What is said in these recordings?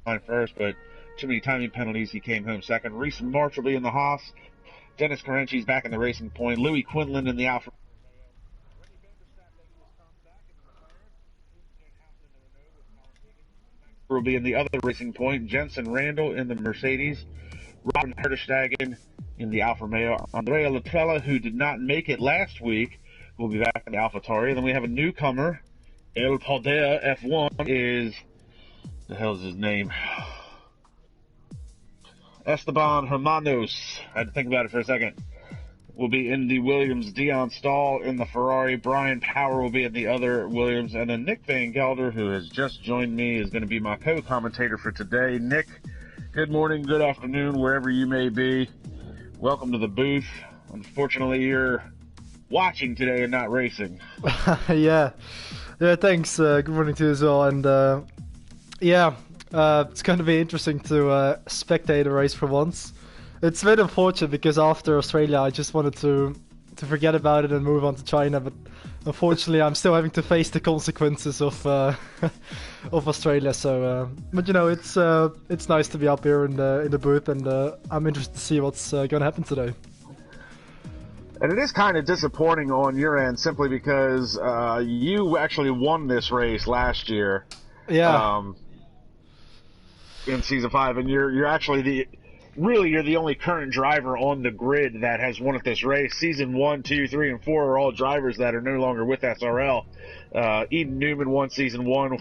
line first, but too many timing penalties. He came home second. Reese March will be in the Haas. Dennis Carenci's back in the Racing Point. Louis Quinlan in the Alfa will be in the other Racing Point. Jensen Randall in the Mercedes. Robin Herterstegen in the Alfa Romeo. Andrea Latrella, who did not make it last week, will be back in the AlphaTauri. Then we have a newcomer. El Paldea F1 is... the hell's his name? Esteban Hermanos. I had to think about it for a second. Will be in the Williams. Dion Stahl in the Ferrari. Brian Power will be in the other Williams. And then Nick Van Gelder, who has just joined me, is going to be my co-commentator for today. Nick, good morning, good afternoon, wherever you may be. Welcome to the booth. Unfortunately, you're watching today and not racing. Yeah, thanks. Good morning to you as well. And it's going to be interesting to spectate a race for once. It's a bit unfortunate because after Australia I just wanted to forget about it and move on to China, but unfortunately I'm still having to face the consequences of of Australia. So, but you know, it's nice to be up here in the booth, and I'm interested to see what's going to happen today. And it is kind of disappointing on your end, simply because you actually won this race last year. Yeah. In Season 5, and you're actually you're the only current driver on the grid that has won at this race. Season 1, 2, 3, and 4 are all drivers that are no longer with SRL. Eden Newman won Season 1,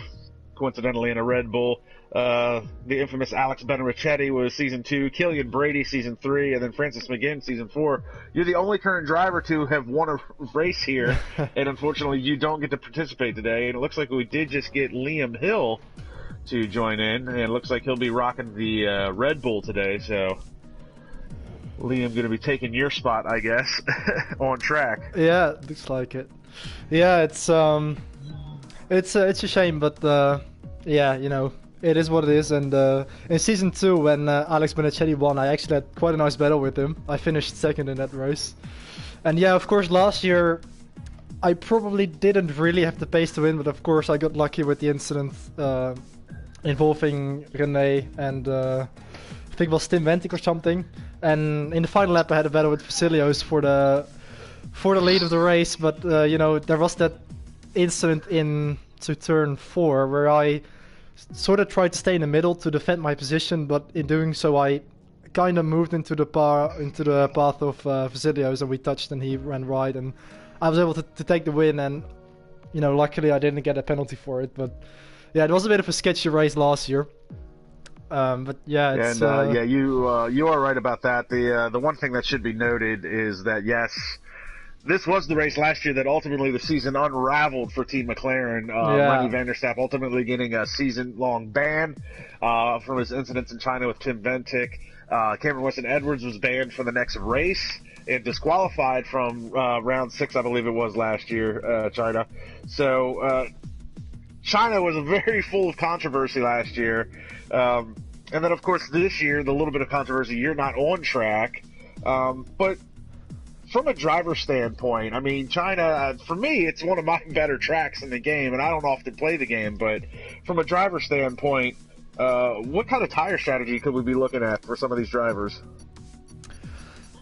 coincidentally in a Red Bull. The infamous Alex Benarichetti was Season 2, Killian Brady Season 3, and then Francis McGinn Season 4. You're the only current driver to have won a race here, and unfortunately you don't get to participate today. And it looks like we did just get Liam Hill to join in, and it looks like he'll be rocking the Red Bull today, so Liam going to be taking your spot, I guess, on track. Yeah, looks like it. Yeah, it's a shame, but yeah, you know, it is what it is. And in Season 2, when Alex Benarichetti won, I actually had quite a nice battle with him. I finished second in that race. And yeah, of course, last year I probably didn't really have the pace to win, but of course I got lucky with the incident involving René and I think it was Tim Wentic or something. And in the final lap I had a battle with Vasilios for the lead of the race, but you know, there was that incident into turn 4 where I sort of tried to stay in the middle to defend my position, but in doing so I kind of moved into the path of Vasilios, and we touched and he ran right, and I was able to take the win. And you know, luckily I didn't get a penalty for it, but yeah, it was a bit of a sketchy race last year. But yeah, it's, and you are right about that. The one thing that should be noted is that yes, this was the race last year that ultimately the season unraveled for Team McLaren. Rennie van der Stapp ultimately getting a season-long ban from his incidents in China with Tim Ventic. Cameron Weston Edwards was banned for the next race and disqualified from round 6, I believe it was last year, China. So China was very full of controversy last year. And then, of course, this year, the little bit of controversy, you're not on track. But from a driver standpoint, I mean, China, for me, it's one of my better tracks in the game, and I don't often play the game. But from a driver standpoint, what kind of tire strategy could we be looking at for some of these drivers?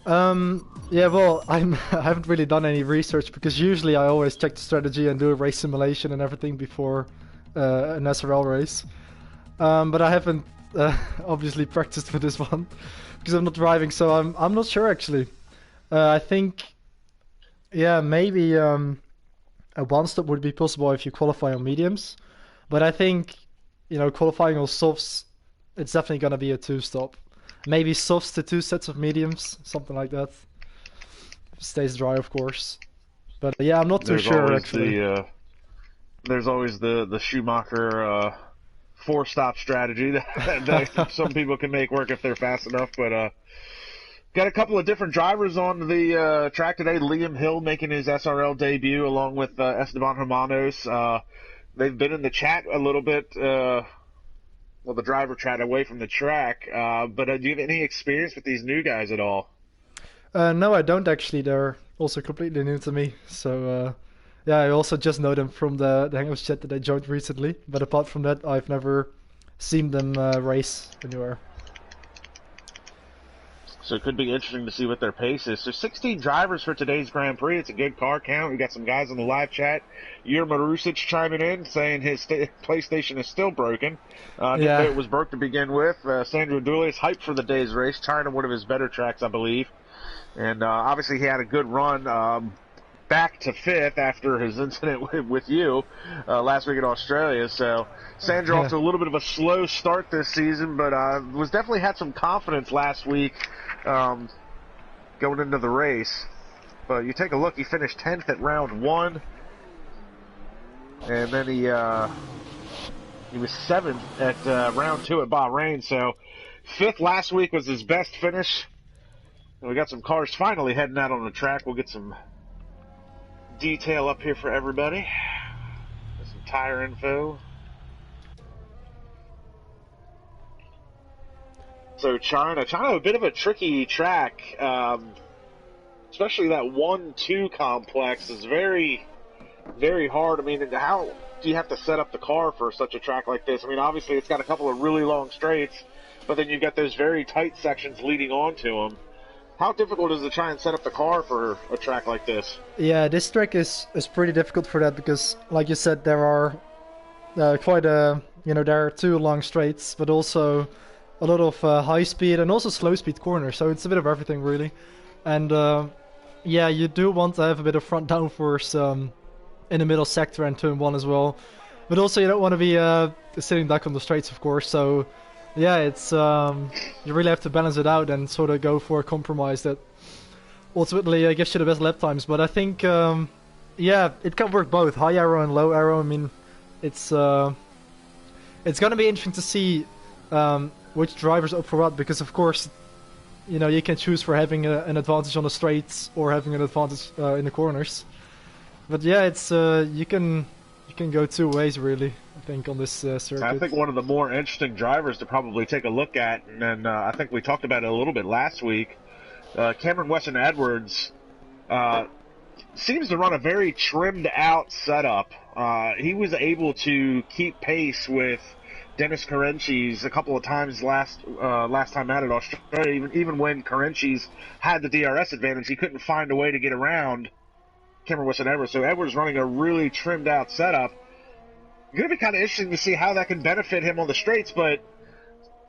Yeah, well, I haven't really done any research because usually I always check the strategy and do a race simulation and everything before an SRL race. But I haven't obviously practiced for this one because I'm not driving, so I'm not sure actually. I think, yeah, maybe a one-stop would be possible if you qualify on mediums, but I think, you know, qualifying on softs, it's definitely gonna be a two-stop. Maybe softs to 2 sets of mediums, something like that. Stays dry, of course. But yeah, I'm not too sure actually. There's always the Schumacher 4-stop strategy that some people can make work if they're fast enough. But got a couple of different drivers on the track today. Liam Hill making his SRL debut along with Esteban Hermanos. They've been in the chat a little bit. Well, the driver chat away from the track. But do you have any experience with these new guys at all? No, I don't actually. They're also completely new to me. So, yeah, I also just know them from the Hangouts chat that I joined recently. But apart from that, I've never seen them race anywhere. So it could be interesting to see what their pace is. So 16 drivers for today's Grand Prix. It's a good car count. We got some guys on the live chat. Yur Marusic chiming in, saying his PlayStation is still broken. Yeah. It was broke to begin with. Sandro Dulius hyped for the day's race. China, one of his better tracks, I believe. And obviously he had a good run back to 5th after his incident with you last week in Australia. So Sandro off to a little bit of a slow start this season, but was definitely had some confidence last week going into the race. But you take a look, he finished 10th at round 1, and then he was 7th at round 2 at Bahrain. So 5th last week was his best finish. And we got some cars finally heading out on the track. We'll get some detail up here for everybody. Some tire info. So China, a bit of a tricky track, especially that 1-2 complex is very, very hard. I mean, how do you have to set up the car for such a track like this? I mean, obviously it's got a couple of really long straights, but then you've got those very tight sections leading onto them. How difficult is it to try and set up the car for a track like this? Yeah, this track is pretty difficult for that because, like you said, there are there are 2 long straights, but also a lot of high speed and also slow speed corners. So it's a bit of everything really. And yeah, you do want to have a bit of front downforce in the middle sector and turn 1 as well. But also you don't want to be sitting back on the straights, of course. So yeah, it's you really have to balance it out and sort of go for a compromise that ultimately gives you the best lap times. But I think yeah, it can work both high aero and low aero. I mean, it's gonna be interesting to see which drivers opt for what, because of course, you know, you can choose for having an advantage on the straights or having an advantage in the corners. But yeah, it's you can go 2 ways really, I think, on this circuit. I think one of the more interesting drivers to probably take a look at, and I think we talked about it a little bit last week, Cameron Weston Edwards seems to run a very trimmed out setup. He was able to keep pace with Dennis Carenchis a couple of times last time out at Australia. Even when Carenchis had the DRS advantage, he couldn't find a way to get around Cameron Weston Edwards. So Edwards running a really trimmed out setup. Going to be kind of interesting to see how that can benefit him on the straights, but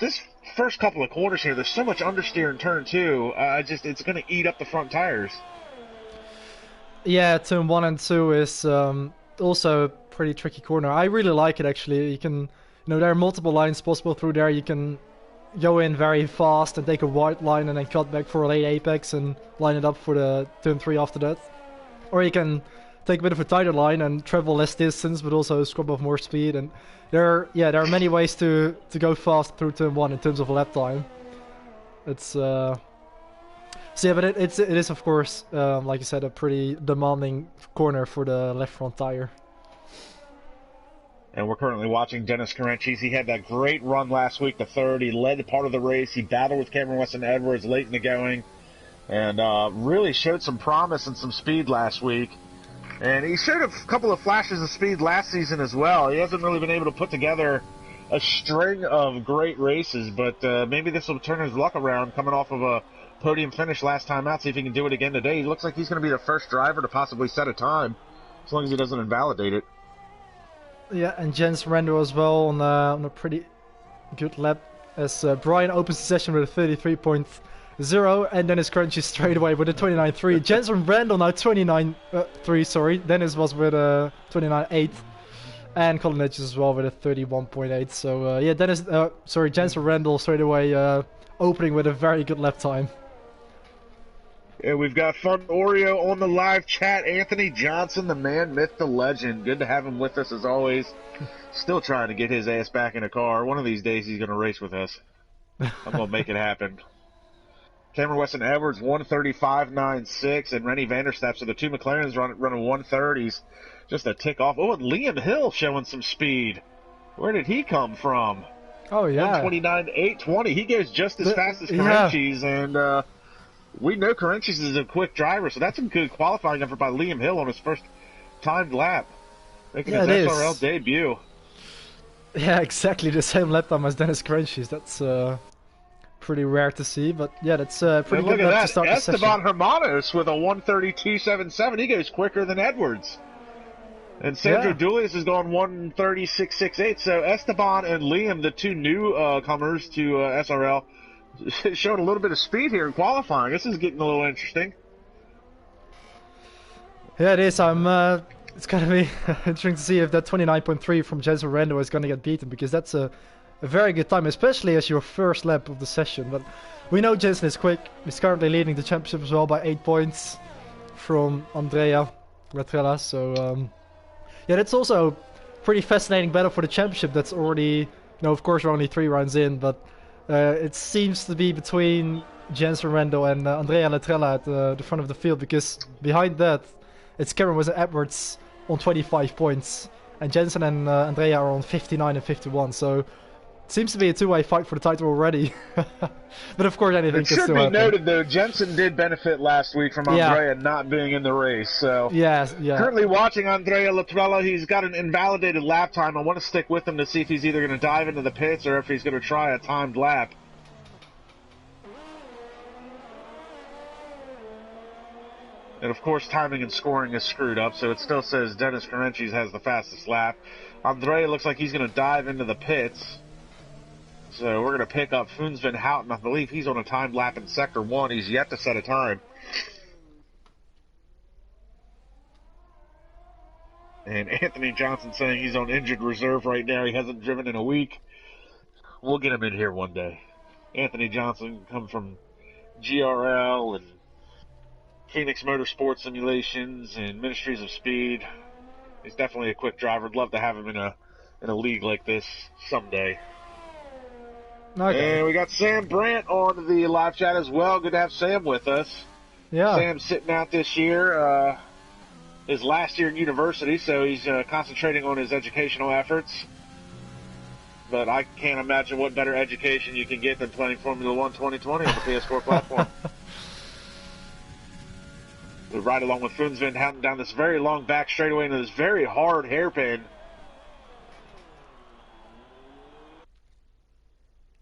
this first couple of corners here, there's so much understeer in turn 2. It's going to eat up the front tires. Yeah, turn 1 and 2 is also a pretty tricky corner. I really like it actually. You can, there are multiple lines possible through there. You can go in very fast and take a wide line and then cut back for a late apex and line it up for the turn 3 after that. Or you can take a bit of a tighter line and travel less distance, but also scrub off more speed. And there are many ways to go fast through turn 1 in terms of lap time. It's so yeah, but it is of course, like you said, a pretty demanding corner for the left front tire. And we're currently watching Dennis Carenchis. He had that great run last week, the 3rd. He led part of the race. He battled with Cameron Weston Edwards late in the going, and really showed some promise and some speed last week. And he showed a couple of flashes of speed last season as well. He hasn't really been able to put together a string of great races, but maybe this will turn his luck around coming off of a podium finish last time out, see if he can do it again today. He looks like he's going to be the first driver to possibly set a time, as long as he doesn't invalidate it. Yeah, and Jens Randall as well on a pretty good lap, as Brian opens the session with a 33.0, and Dennis Crunchy straight away with a 29.3. Jens Randall now 29.3, sorry. Dennis was with a 29.8, and Colin Edges as well with a 31.8. So yeah, Jens Randall straight away opening with a very good lap time. Yeah, we've got Fun Oreo on the live chat. Anthony Johnson, the man, myth, the legend. Good to have him with us as always. Still trying to get his ass back in a car. One of these days he's going to race with us. I'm going to make it happen. Cameron Weston Edwards, 135.96, and Rennie Vanderstappen. So the two McLarens running 130s. Just a tick off. Oh, and Liam Hill showing some speed. Where did he come from? Oh, yeah. 129.820. He goes just as fast as Carenchis, and we know Carenchis is a quick driver, so that's a good qualifying effort by Liam Hill on his first timed lap, making his SRL debut. Yeah, exactly the same lap time as Dennis Crenchies. That's pretty rare to see, but yeah, that's pretty good lap to start the session. Esteban Hermanos with a 1:32.77. He goes quicker than Edwards. And Sandro Dulius is going 1:36.68. So Esteban and Liam, the two new comers to SRL, showing a little bit of speed here in qualifying. This is getting a little interesting. Yeah, it is. It's gonna be interesting to see if that 29.3 from Jensen Rando is gonna get beaten, because that's a very good time, especially as your first lap of the session. But we know Jensen is quick. He's currently leading the championship as well by 8 points from Andrea Latrella. So yeah, that's also a pretty fascinating battle for the championship. That's already, of course, we're only 3 rounds in, but it seems to be between Jensen Rando and Andrea Latrella at the front of the field, because behind that, it's Cameron with Edwards on 25 points, and Jensen and Andrea are on 59 and 51. So it seems to be a two-way fight for the title already. But of course, anything can still happen. It should be noted, though, Jensen did benefit last week from Andrea not being in the race. So currently watching Andrea Latrella, he's got an invalidated lap time. I want to stick with him to see if he's either going to dive into the pits or if he's going to try a timed lap. And of course, timing and scoring is screwed up, so it still says Dennis Crenchies has the fastest lap. Andrea looks like he's going to dive into the pits. So we're going to pick up Foons Van Houten. I believe he's on a timed lap in Sector 1. He's yet to set a time. And Anthony Johnson saying he's on injured reserve right now. He hasn't driven in a week. We'll get him in here one day. Anthony Johnson comes from GRL and Phoenix Motorsport Simulations and Ministries of Speed. He's definitely a quick driver. I'd love to have him in a league like this someday. Okay. And we got Sam Brandt on the live chat as well. Good to have Sam with us. Yeah. Sam's sitting out this year, his last year in university, so he's concentrating on his educational efforts. But I can't imagine what better education you can get than playing Formula 1 2020 on the PS4 platform. We ride along with Foons Van Houten down this very long back straightaway into this very hard hairpin.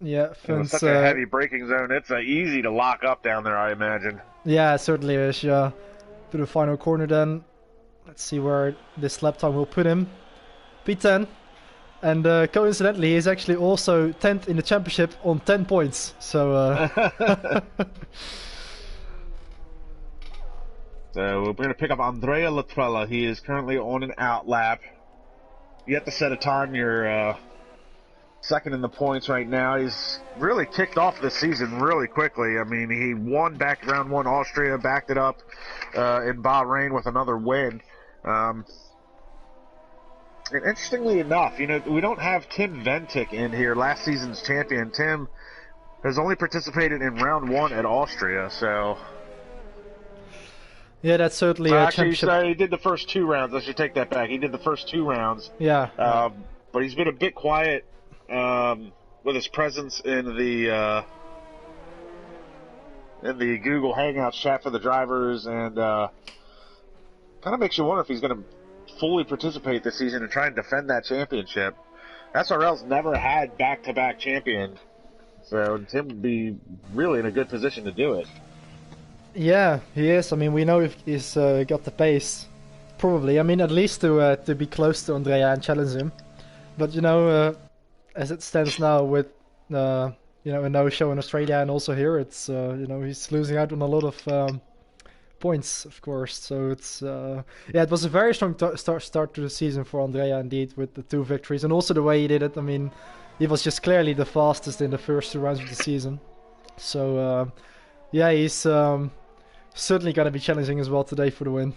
Yeah, Foons, such a heavy braking zone. It's easy to lock up down there, I imagine. Yeah, it certainly is. Yeah, to the final corner then. Let's see where this lap time will put him. P10. And coincidentally, he's actually also 10th in the championship on 10 points. So. So we're going to pick up Andrea Latrella. He is currently on an out lap. You have to set a time. You're second in the points right now. He's really kicked off this season really quickly. I mean, he won back round 1 Austria, backed it up in Bahrain with another win. And interestingly enough, we don't have Tim Ventic in here, last season's champion. Tim has only participated in round 1 at Austria, so... Yeah, that's certainly a championship. Actually, he did the first 2 rounds. I should take that back. He did the first 2 rounds. Yeah. But he's been a bit quiet with his presence in the Google Hangouts chat for the drivers, and kind of makes you wonder if he's going to fully participate this season and try and defend that championship. SRL's never had back-to-back champion, so Tim would be really in a good position to do it. Yeah, he is. I mean, we know if he's got the pace, probably. I mean, at least to be close to Andrea and challenge him. But as it stands now, with a no-show in Australia and also here, it's he's losing out on a lot of points, of course. So it's it was a very strong start to the season for Andrea, indeed, with the 2 victories, and also the way he did it. I mean, he was just clearly the fastest in the first 2 rounds of the season. So yeah, he's certainly going to be challenging as well today for the win.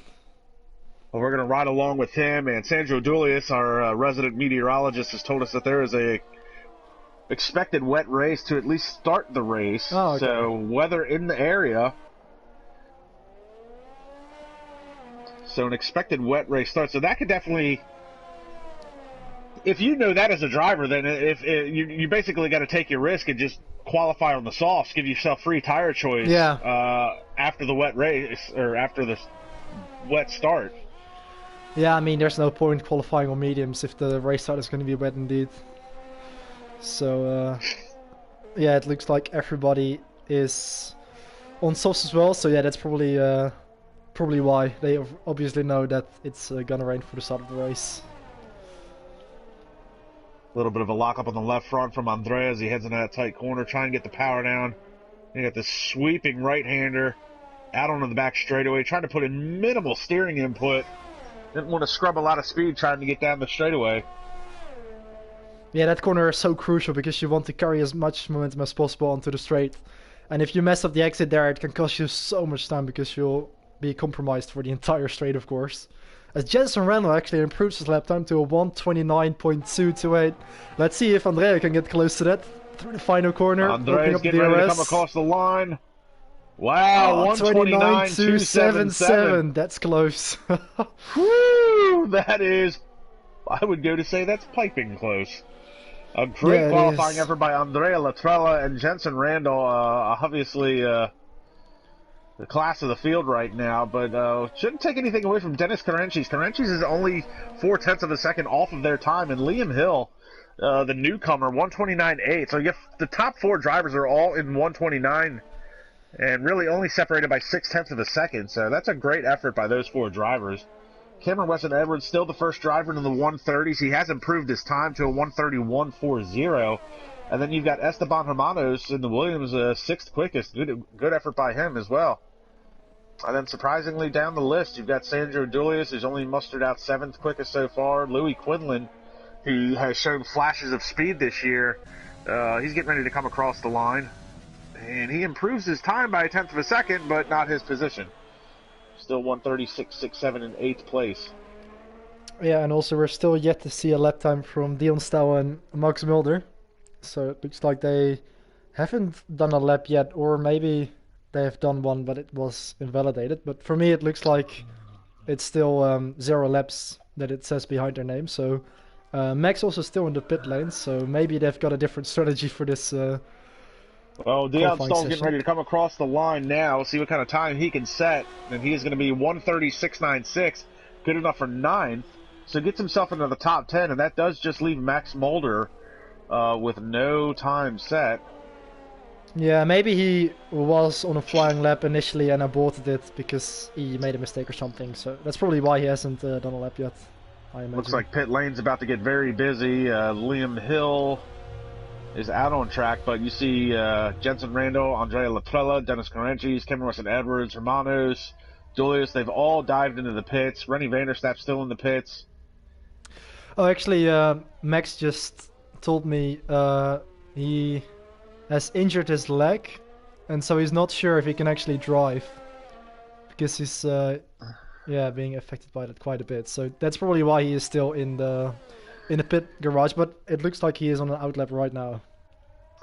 Well, we're going to ride along with him, and Sandro Dulius, our resident meteorologist, has told us that there is a expected wet race to at least start the race. Oh, okay. So weather in the area. So an expected wet race start. So that could definitely... If you know that as a driver, then you basically got to take your risk and just qualify on the softs, give yourself free tire choice after the wet race or after the wet start. Yeah, I mean, there's no point qualifying on mediums if the race start is going to be wet indeed. So yeah, it looks like everybody is on softs as well. So yeah, that's probably why they obviously know that it's gonna rain for the start of the race. A little bit of a lockup on the left front from Andrea as he heads into that tight corner, trying to get the power down. You got this sweeping right-hander out onto the back straightaway, trying to put in minimal steering input. Didn't want to scrub a lot of speed trying to get down the straightaway. Yeah, that corner is so crucial because you want to carry as much momentum as possible onto the straight. And if you mess up the exit there, it can cost you so much time because you'll be compromised for the entire straight, of course. As Jensen Randall actually improves his lap time to a 1:29.228. Let's see if Andrea can get close to that through the final corner. Andrea's getting ready to come across the line. Wow, 1:29.277. That's close. Woo! That is, I would go to say that's piping close. A great qualifying effort by Andrea Latrella and Jensen Randall. Obviously, the class of the field right now, but shouldn't take anything away from Dennis Carenchis. Carenchis is only 0.4 of a second off of their time, and Liam Hill, the newcomer, 1:29.8. So you have, the top 4 drivers are all in 1:29, and really only separated by 0.6 of a second. So that's a great effort by those 4 drivers. Cameron Weston Edwards still the first driver in the 130s. He has improved his time to a 1:31.40. And then you've got Esteban Hermanos in the Williams, 6th quickest. Good effort by him as well. And then surprisingly down the list, you've got Sandro Dulius, who's only mustered out 7th quickest so far. Louis Quinlan, who has shown flashes of speed this year. He's getting ready to come across the line. And he improves his time by 1/10 of a second, but not his position. Still 1:36.67 in 8th place. Yeah, and also we're still yet to see a lap time from Dion Stow and Max Mulder. So it looks like they haven't done a lap yet, or maybe they have done one, but it was invalidated. But for me, it looks like it's still 0 laps that it says behind their name. So Max also still in the pit lane, so maybe they've got a different strategy for this. Well, Dion Stoll's getting ready to come across the line now. We'll see what kind of time he can set. And he is going to be 1:36.96, good enough for 9th. So gets himself into the top 10, and that does just leave Max Mulder with no time set. Yeah, maybe he was on a flying lap initially and aborted it because he made a mistake or something. So that's probably why he hasn't done a lap yet, I imagine. Looks like pit lane's about to get very busy. Liam Hill is out on track, but you see Jensen Randall, Andrea Latrella, Dennis Carenchis, Cameron Weston Edwards, Hermanos, Julius, they've all dived into the pits. Rennie Vanderstapp's still in the pits. Oh, actually, Max just told me he has injured his leg, and so he's not sure if he can actually drive because he's being affected by that quite a bit. So that's probably why he is still in the pit garage, but it looks like he is on an outlap right now.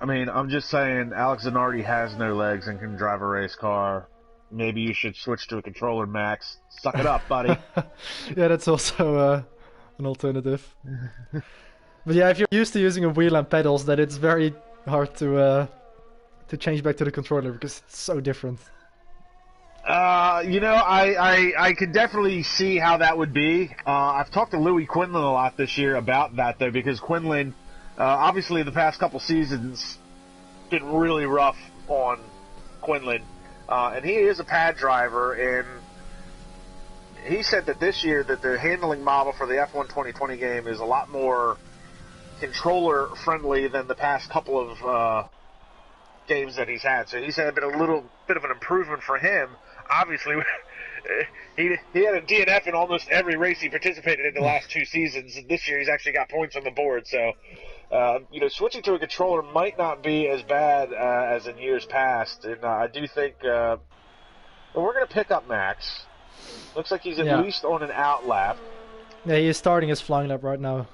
I mean, I'm just saying, Alex Zanardi has no legs and can drive a race car. Maybe you should switch to a controller, Max. Suck it up, buddy. Yeah, that's also an alternative. But yeah, if you're used to using a wheel and pedals, then it's very hard to change back to the controller because it's so different. You know, I could definitely see how that would be. I've talked to Louis Quinlan a lot this year about that, though, because Quinlan, obviously the past couple seasons, been really rough on Quinlan. And he is a pad driver, and he said that this year that the handling model for the F1 2020 game is a lot more controller-friendly than the past couple of games that he's had. So he said it's been a little bit of an improvement for him. Obviously, he had a DNF in almost every race he participated in the last 2 seasons, and this year he's actually got points on the board. So, you know, switching to a controller might not be as bad as in years past. And I do think we're going to pick up Max. Looks like he's at least on an out lap. Yeah, he is starting his flying lap right now.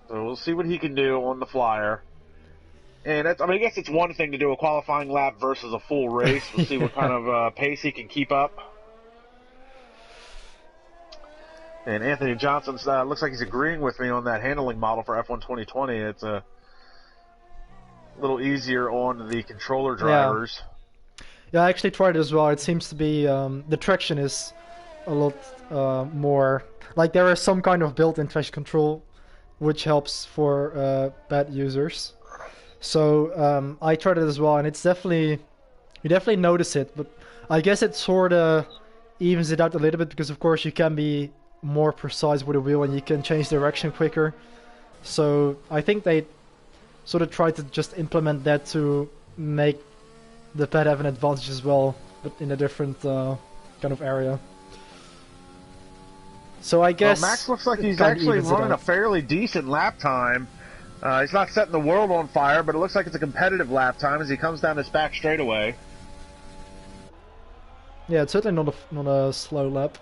So we'll see what he can do on the flyer. And that's, I mean, I guess it's one thing to do a qualifying lap versus a full race. We'll see what kind of pace he can keep up. And Anthony Johnson looks like he's agreeing with me on that handling model for F1 2020. It's a little easier on the controller drivers. Yeah, I actually tried it as well. It seems to be the traction is a lot more like there is some kind of built-in traction control which helps for bad users. So I tried it as well, and it's definitely, you definitely notice it, but I guess it sort of evens it out a little bit, because of course you can be more precise with a wheel and you can change direction quicker. So I think they sort of tried to just implement that to make the pad have an advantage as well, but in a different kind of area. So I guess Max looks like he's actually running a fairly decent lap time. He's not setting the world on fire, but it looks like it's a competitive lap time as he comes down this back straightaway. Yeah, it's certainly not a slow lap.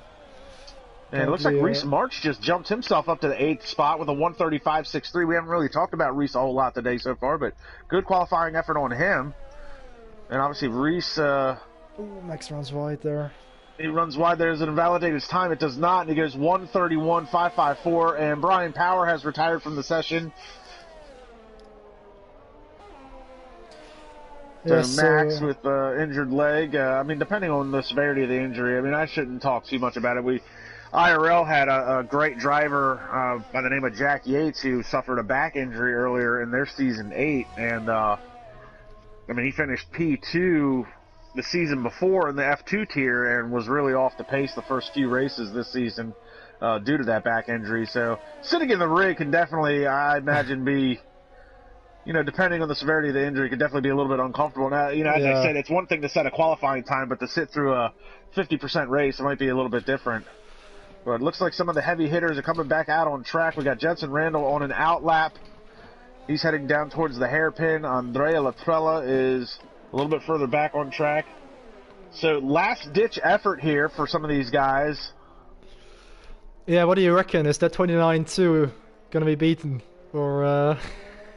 And it looks like Reese March just jumped himself up to the 8th spot with a 1:35.63. We haven't really talked about Reese a whole lot today so far, but good qualifying effort on him. And obviously Reese... Max runs wide there. He runs wide there. Does it invalidate his time? It does not, and he goes 1:31.554, and Brian Power has retired from the session. So Max with injured leg. I mean, depending on the severity of the injury, I mean, I shouldn't talk too much about it. IRL had a great driver by the name of Jack Yates who suffered a back injury earlier in their season 8, and I mean, he finished P2 the season before in the F2 tier and was really off the pace the first few races this season due to that back injury. So sitting in the rig can definitely, I imagine, be, you know, depending on the severity of the injury, could definitely be a little bit uncomfortable. Now, you know, as I said, it's one thing to set a qualifying time, but to sit through a 50% race, it might be a little bit different. But it looks like some of the heavy hitters are coming back out on track. We got Jensen Randall on an out lap. He's heading down towards the hairpin. Andrea Latrella is a little bit further back on track. So last-ditch effort here for some of these guys. Yeah, what do you reckon? Is that 29-2 going to be beaten? Or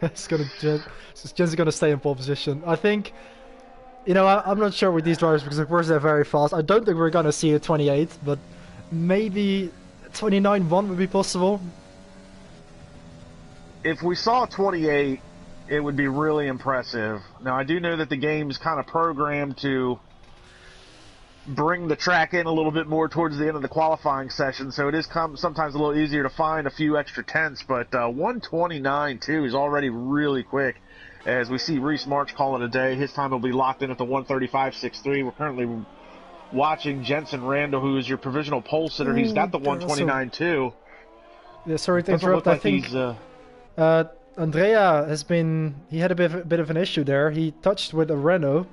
is Jensen's going to stay in pole position? I think, you know, I'm not sure with these drivers because, of course, they're very fast. I don't think we're going to see a 28, but maybe 29-1 would be possible. If we saw a 28, it would be really impressive. Now, I do know that the game's kind of programmed to bring the track in a little bit more towards the end of the qualifying session, so it is sometimes a little easier to find a few extra tenths, but 1:29.2 is already really quick. As we see Reese March call it a day, his time will be locked in at the 1:35.63. We're currently watching Jensen Randall, who is your provisional pole sitter. He's got the 1:29.2. Yeah, sorry to interrupt. I think Andrea he had a bit of an issue there. He touched with a Renault.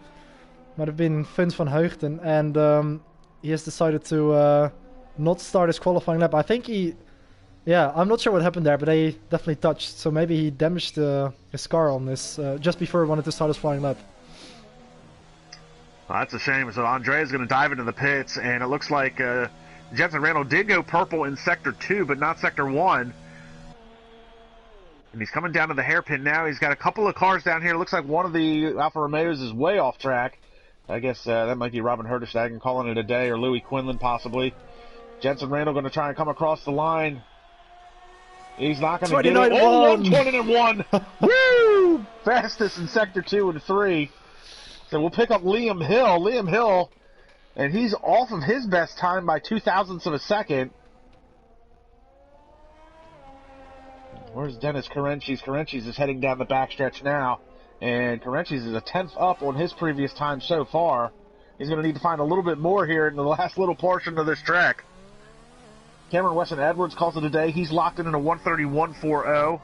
Might have been Vince van Heugden, and he has decided to not start his qualifying lap. I think I'm not sure what happened there, but they definitely touched. So maybe he damaged his car on this just before he wanted to start his flying lap. Well, that's a shame. So Andrea's going to dive into the pits, and it looks like Jensen Randall did go purple in Sector 2, but not Sector 1. And he's coming down to the hairpin now. He's got a couple of cars down here. It looks like one of the Alfa Romeos is way off track. I guess that might be Robin Herderstag calling it a day, or Louis Quinlan possibly. Jensen Randall going to try and come across the line. He's not going to get it. Oh, 1:20.1. Woo! Fastest in Sector 2 and 3. So we'll pick up Liam Hill. Liam Hill, and he's off of his best time by 0.02 of a second. Where's Dennis Carenchis? Carenchis is heading down the backstretch now. And Carenchis is a 10th up on his previous time so far. He's going to need to find a little bit more here in the last little portion of this track. Cameron Weston Edwards calls it a day. He's locked in a 1:31.40.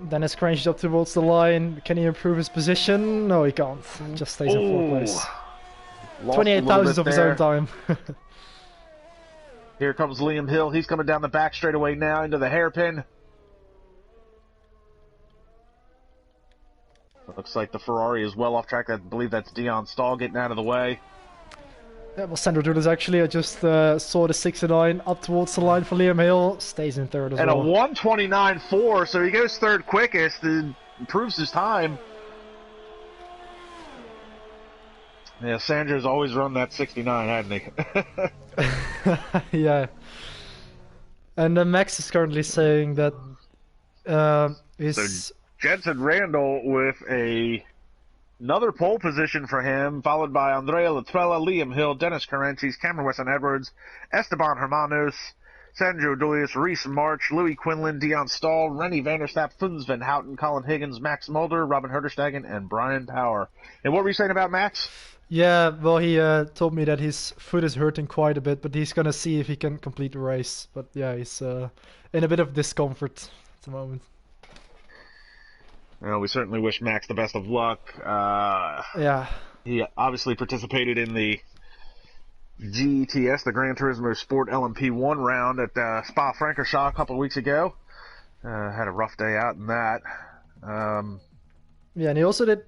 Dennis Carenchis up towards the line. Can he improve his position? No, he can't. Just stays in 4th place. 28,000 of his own time. Here comes Liam Hill. He's coming down the back straightaway now into the hairpin. It looks like the Ferrari is well off track. I believe that's Dion Stahl getting out of the way. That was Sandro Douglas actually. I just saw the 69 up towards the line for Liam Hill. Stays in 3rd as well. And a 1:29.4, so he goes 3rd quickest and improves his time. Yeah, Sandro's always run that 69, hasn't he? Yeah. And Max is currently saying that So Jensen Randall with another pole position for him, followed by Andrea Latrella, Liam Hill, Dennis Carenchis, Cameron Weston Edwards, Esteban Hermanos, Sandro Dolius, Reese March, Louis Quinlan, Dion Stahl, Rennie Vanderstapp, Funs Van Houten, Colin Higgins, Max Mulder, Robin Herterstegen, and Brian Power. And what were you saying about Max? Yeah, well, he told me that his foot is hurting quite a bit, but he's gonna see if he can complete the race. But yeah, he's in a bit of discomfort at the moment. Well, we certainly wish Max the best of luck. Yeah. He obviously participated in the GTS, the Gran Turismo Sport LMP1 round at Spa-Francorchamps a couple of weeks ago. Had a rough day out in that. Yeah, and he also did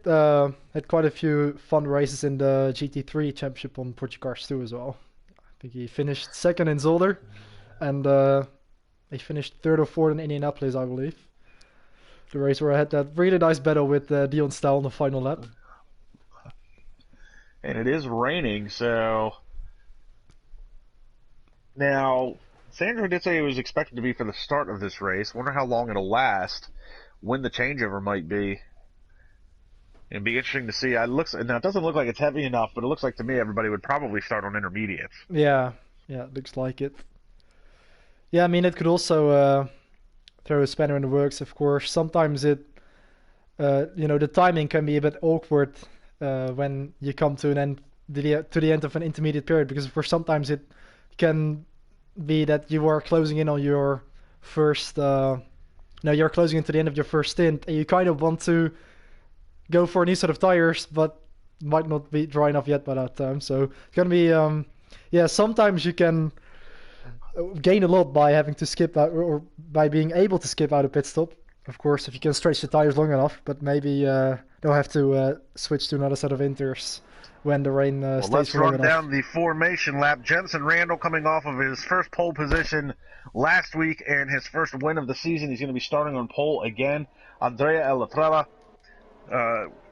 had quite a few fun races in the GT3 Championship on Portucars too as well. I think he finished second in Zolder, and he finished third or fourth in Indianapolis, I believe. The race where I had that really nice battle with Dion Stahl on the final lap. And it is raining, so... Now, Sandro did say it was expected to be for the start of this race. Wonder how long it'll last, when the changeover might be. It'd be interesting to see. Now, it doesn't look like it's heavy enough, but it looks like to me everybody would probably start on intermediates. Yeah, it looks like it. Yeah, I mean, it could also throw a spanner in the works, of course. Sometimes the timing can be a bit awkward when you come to the end of an intermediate period, because of course sometimes it can be that you are closing in on your first you're closing into the end of your first stint, and you kind of want to go for a new set of tires, but might not be dry enough yet by that time. So it's gonna be sometimes you can gain a lot by having to skip out, or by being able to skip out a pit stop, of course, if you can stretch the tires long enough. But maybe they'll have to switch to another set of inters when the rain stays let's for long run enough. down the formation lap. Jensen Randall coming off of his first pole position last week and his first win of the season. He's going to be starting on pole again. Andrea Elatrella,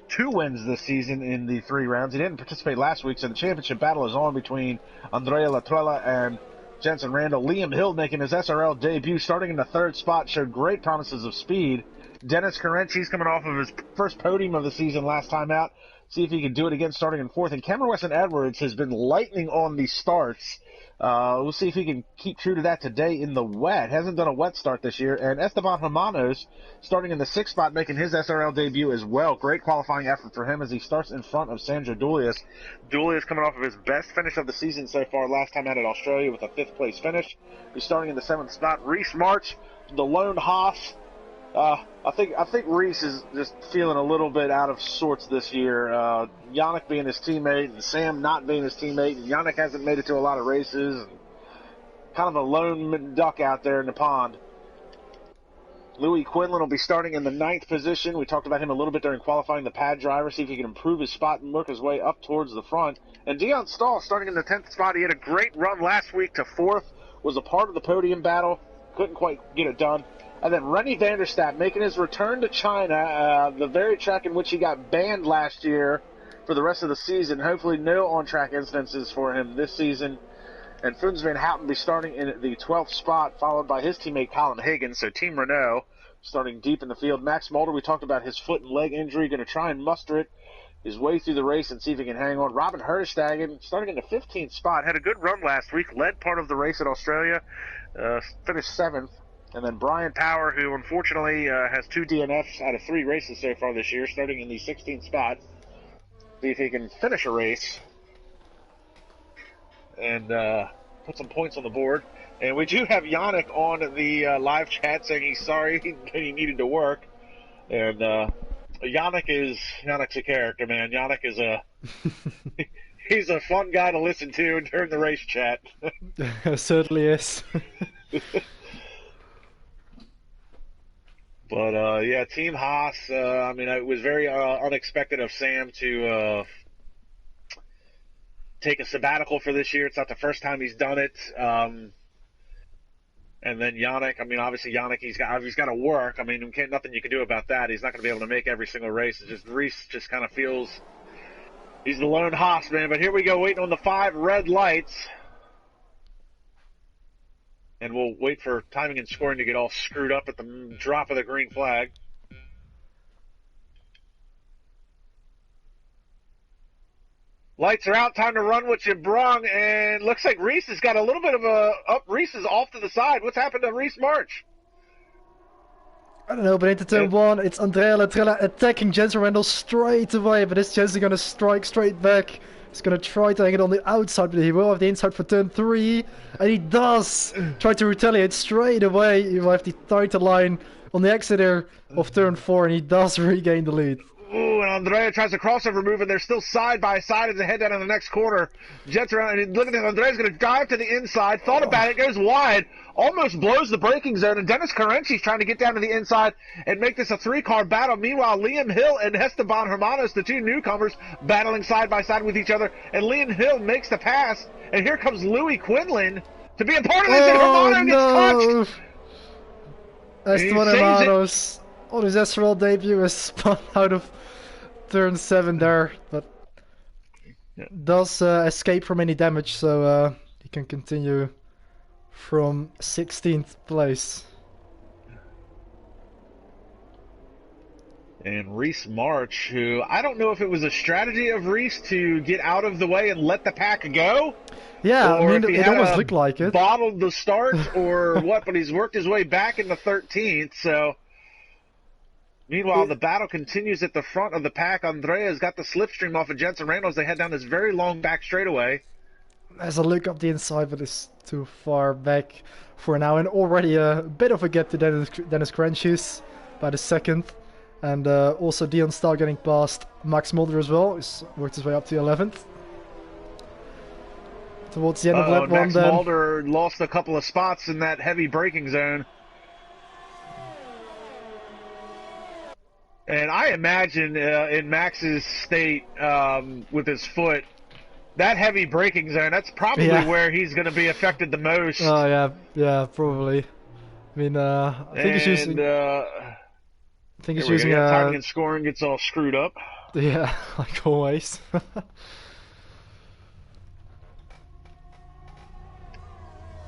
2 wins this season in the 3 rounds. He didn't participate last week, so the championship battle is on between Andrea Elatrella and Jensen Randall. Liam Hill making his SRL debut, starting in the 3rd spot, showed great promises of speed. Dennis Carenci's coming off of his first podium of the season last time out. See if he can do it again, starting in 4th. And Cameron Weston Edwards has been lightning on the starts. We'll see if he can keep true to that today in the wet. Hasn't done a wet start this year. And Esteban Hermanos starting in the 6th spot, making his SRL debut as well. Great qualifying effort for him as he starts in front of Sandro Dolius. Dolius coming off of his best finish of the season so far last time out at Australia with a 5th place finish. He's starting in the 7th spot. Reese March, the lone Haas. I think Reese is just feeling a little bit out of sorts this year. Yannick being his teammate and Sam not being his teammate. And Yannick hasn't made it to a lot of races. And kind of a lone duck out there in the pond. Louis Quinlan will be starting in the 9th position. We talked about him a little bit during qualifying, the pad driver, see if he can improve his spot and work his way up towards the front. And Dion Stahl starting in the 10th spot. He had a great run last week to 4th, was a part of the podium battle, couldn't quite get it done. And then Rennie Vanderstapp making his return to China, the very track in which he got banned last year for the rest of the season. Hopefully no on-track incidences for him this season. And Funs Van Houten be starting in the 12th spot, followed by his teammate Colin Higgins. So Team Renault starting deep in the field. Max Mulder, we talked about his foot and leg injury, going to try and muster it his way through the race and see if he can hang on. Robin Herterstegen starting in the 15th spot, had a good run last week, led part of the race at Australia, finished 7th. And then Brian Power, who unfortunately has 2 DNFs out of 3 races so far this year, starting in the 16th spot. See if he can finish a race and put some points on the board. And we do have Yannick on the live chat saying he's sorry he needed to work. And Yannick's a character, man. Yannick is he's a fun guy to listen to during the race chat. Certainly is. But, Team Haas, it was very unexpected of Sam to take a sabbatical for this year. It's not the first time he's done it. And then Yannick, obviously Yannick, he's got to work. Nothing you can do about that. He's not going to be able to make every single race. It's just Reese just kind of feels he's the lone Haas, man. But here we go, waiting on the 5 red lights. And we'll wait for timing and scoring to get all screwed up at the drop of the green flag. Lights are out. Time to run what you brung. And looks like Reese has got a little bit of a... Reese is off to the side. What's happened to Reese March? I don't know, but into turn 1, it's Andrea Latrella attacking Jensen Randall straight away, but this Jensen gonna strike straight back. He's gonna try to hang it on the outside, but he will have the inside for turn 3, and he does try to retaliate straight away. He will have the tighter line on the exit there of turn 4, and he does regain the lead. Ooh, and Andrea tries a crossover move, and they're still side by side as they head down in the next corner. Jets around, and look at this. Andrea's going to dive to the inside. Thought about it, goes wide, almost blows the braking zone, and Dennis Carenci's trying to get down to the inside and make this a 3-car battle. Meanwhile, Liam Hill and Esteban Hermanos, the two newcomers, battling side by side with each other, and Liam Hill makes the pass, and here comes Louis Quinlan to be a part of this, and Hermano gets touched. Esteban Hermanos on his SRL debut is spun out of turn 7 there, but does escape from any damage, so he can continue from 16th place. And Reese March, who I don't know if it was a strategy of Reese to get out of the way and let the pack go. Yeah, I mean, it almost looked like it. Bottled the start or what, but he's worked his way back in the 13th, so... Meanwhile, the battle continues at the front of the pack. Andrea's got the slipstream off of Jensen Randall as they head down this very long back straightaway. There's a look up the inside, but it's too far back for now. And already a bit of a gap to Dennis Carenci's by the second. And also Dion Starr getting past Max Mulder as well. He's worked his way up to 11th. Towards the end of lap 1 Max then. Mulder lost a couple of spots in that heavy braking zone. And I imagine in Max's state with his foot, that heavy braking zone, that's probably where he's going to be affected the most. Oh, yeah, probably. I mean, I think he's using... I think he's using... timing and scoring gets all screwed up. Yeah, like always.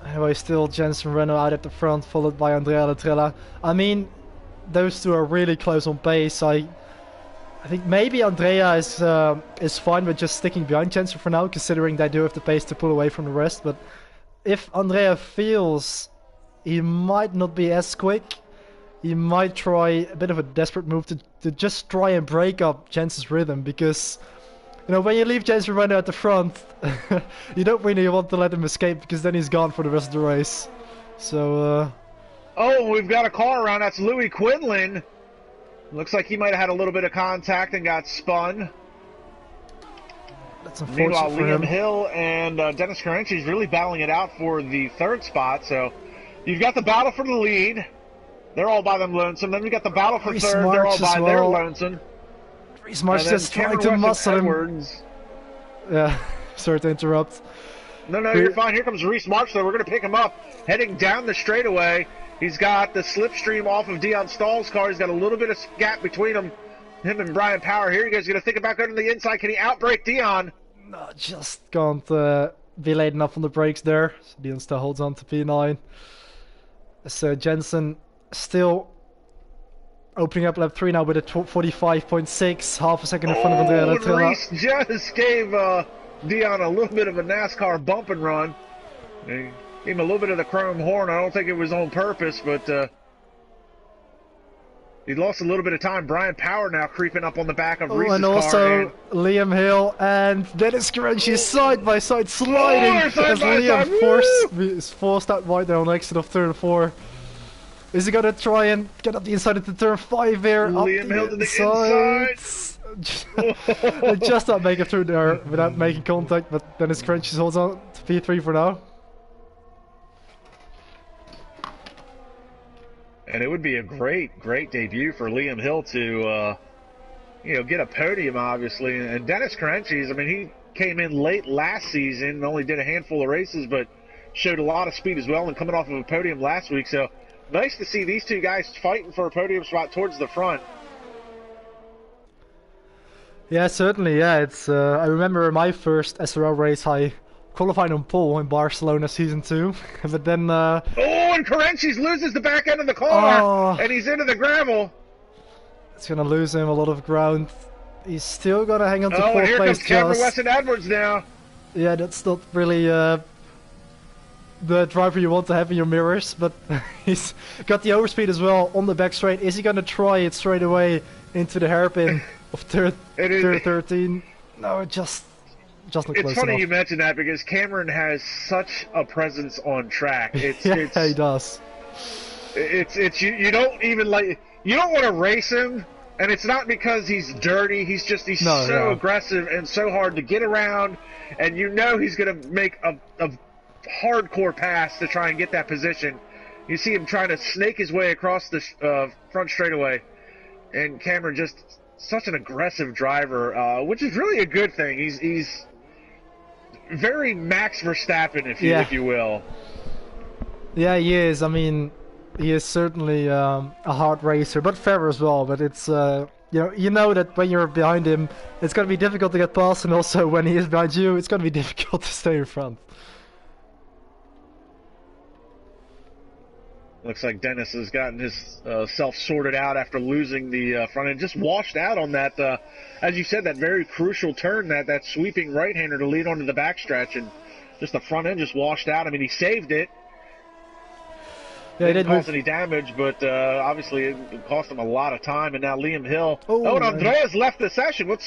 Anyway, still Jensen Renault out at the front, followed by Andrea Latrella. I mean... Those two are really close on pace. I think maybe Andrea is fine with just sticking behind Jensen for now, considering they do have the pace to pull away from the rest. But if Andrea feels he might not be as quick, he might try a bit of a desperate move to just try and break up Jensen's rhythm, because you know, when you leave Jensen running at the front, you don't really want to let him escape, because then he's gone for the rest of the race. So. Oh, we've got a car around. That's Louis Quinlan. Looks like he might have had a little bit of contact and got spun. That's unfortunate. Meanwhile, for Liam him. Hill and Dennis Carenci's really battling it out for the 3rd spot. So you've got the battle for the lead. They're all by them lonesome. Then we got the battle for 3rd. They're all by their lonesome. Reese March just trying to muscle him. Yeah, sorry to interrupt. No, you're fine. Here comes Reese March, though. We're going to pick him up. Heading down the straightaway. He's got the slipstream off of Dion Stahl's car. He's got a little bit of gap between him and Brian Power. Here he goes. He's going to think about going to the inside. Can he outbrake Dion? No, just can't be late enough on the brakes there. So Dion still holds on to P9. So Jensen still opening up lap 3 now with a 45.6, half a second in front of Andrea Latrella. Reese just gave Dion a little bit of a NASCAR bump and run. Gave him a little bit of the chrome horn. I don't think it was on purpose, but he lost a little bit of time. Brian Power now creeping up on the back of Reese's and car. Also Liam Hill and Dennis Carenci side by side sliding as Liam is forced out wide there on exit of turn 4. Is he gonna try and get up the inside into turn 5 here? Liam Hill to the inside. Just not make it through there without making contact, but Dennis Carenci holds on to P3 for now. And it would be a great debut for Liam Hill to, get a podium, obviously. And Dennis Carenci's, I mean, he came in late last season, only did a handful of races, but showed a lot of speed as well and coming off of a podium last week. So nice to see these two guys fighting for a podium spot towards the front. Yeah, certainly, yeah. It's I remember my first SRL race, I qualified on pole in Barcelona season 2, but then and Carenci's loses the back end of the car, and he's into the gravel. It's gonna lose him a lot of ground He's still gonna hang on to oh, fourth here place. comes Cameron just. Weston Edwards now. Yeah, that's not really the driver you want to have in your mirrors, but he's got the overspeed as well on the back straight. Is he gonna try it straight away into the hairpin of turn 13? No, just not close enough. It's funny you mention that because Cameron has such a presence on track. Yeah, he does. You don't even you don't want to race him, and it's not because he's dirty. He's so aggressive and so hard to get around, and you know he's gonna make a hardcore pass to try and get that position. You see him trying to snake his way across the front straightaway, and Cameron just such an aggressive driver, which is really a good thing. He's very Max Verstappen, if you will. Yeah, he is. I mean, he is certainly a hard racer, but fair as well. But it's you know that when you're behind him, it's going to be difficult to get past, and also when he is behind you, it's going to be difficult to stay in front. Looks like Dennis has gotten his self sorted out after losing the front end. Just washed out on that, as you said, that very crucial turn, that sweeping right-hander to lead onto the backstretch, and just the front end just washed out. I mean, he saved it. Yeah, didn't cause any damage, but obviously it cost him a lot of time. And now Liam Hill. Oh, and Andrea's left the session. What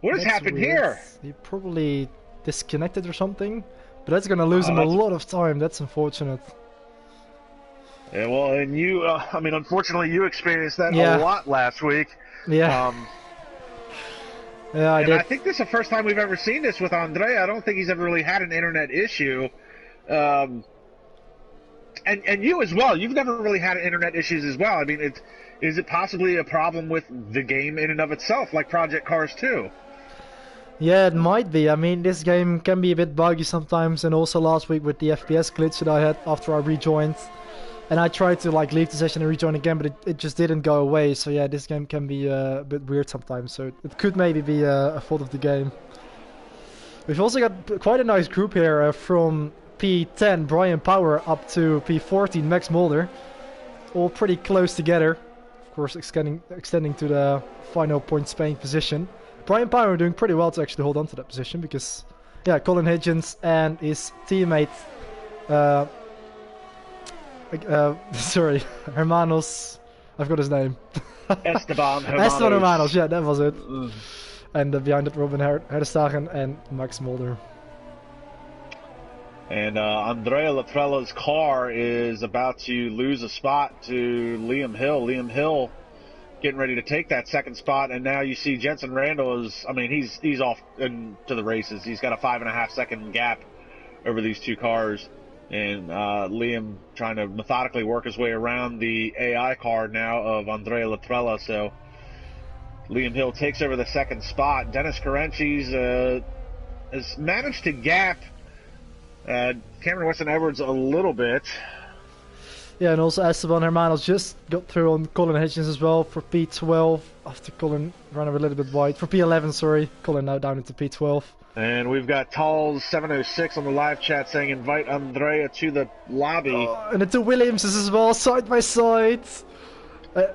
has happened here? He probably disconnected or something, but that's going to lose him a lot of time. That's unfortunate. Yeah, well, and you, I mean, unfortunately, you experienced that a lot last week. Yeah. Yeah, I did. I think this is the first time we've ever seen this with Andrea. I don't think he's ever really had an internet issue. And you as well. You've never really had internet issues as well. I mean, is it possibly a problem with the game in and of itself, like Project Cars 2? Yeah, it might be. I mean, this game can be a bit buggy sometimes, and also last week with the FPS glitch that I had after I rejoined. And I tried to leave the session and rejoin again, but it just didn't go away. So yeah, this game can be a bit weird sometimes. So it could maybe be a fault of the game. We've also got quite a nice group here from P10 Brian Power up to P14 Max Mulder, all pretty close together. Of course, extending to the final point Spain position. Brian Power doing pretty well to actually hold on to that position because, yeah, Colin Higgins and his teammate. Sorry, Hermanos, I've got his name. Esteban Hermanos, yeah, that was it. And behind it, Robin Herdestagen and Max Mulder. And Andrea Latrella's car is about to lose a spot to Liam Hill. Liam Hill getting ready to take that second spot, and now you see Jensen Randall is, I mean, he's off into the races. He's got a 5.5 second gap over these two cars. And Liam trying to methodically work his way around the AI car now of Andrea Latrella. So Liam Hill takes over the second spot. Dennis Carenchis has managed to gap Cameron Weston Edwards a little bit. Yeah, and also Esteban Hermanos just got through on Colin Hitchens as well for P12 after Colin ran over a little bit wide. For P11, sorry. Colin now down into P12. And we've got Talls706 on the live chat saying invite Andrea to the lobby. And the two Williamses as well, side by side.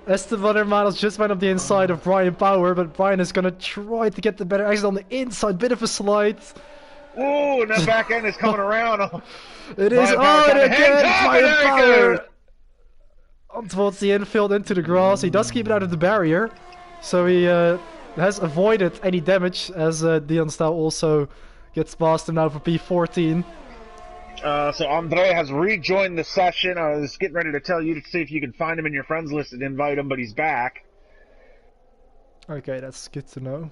Esteban Hermanos just went up the inside of Brian Power, but Brian is going to try to get the better exit on the inside. Bit of a slide. Oh, and that back end is coming around. It is. And again, Brian Power on towards the infield into the grass. He does keep it out of the barrier. So he has avoided any damage as Dion Stow also gets past him now for P14. So Andrea has rejoined the session. I was getting ready to tell you to see if you can find him in your friends list and invite him, but he's back. Okay, that's good to know.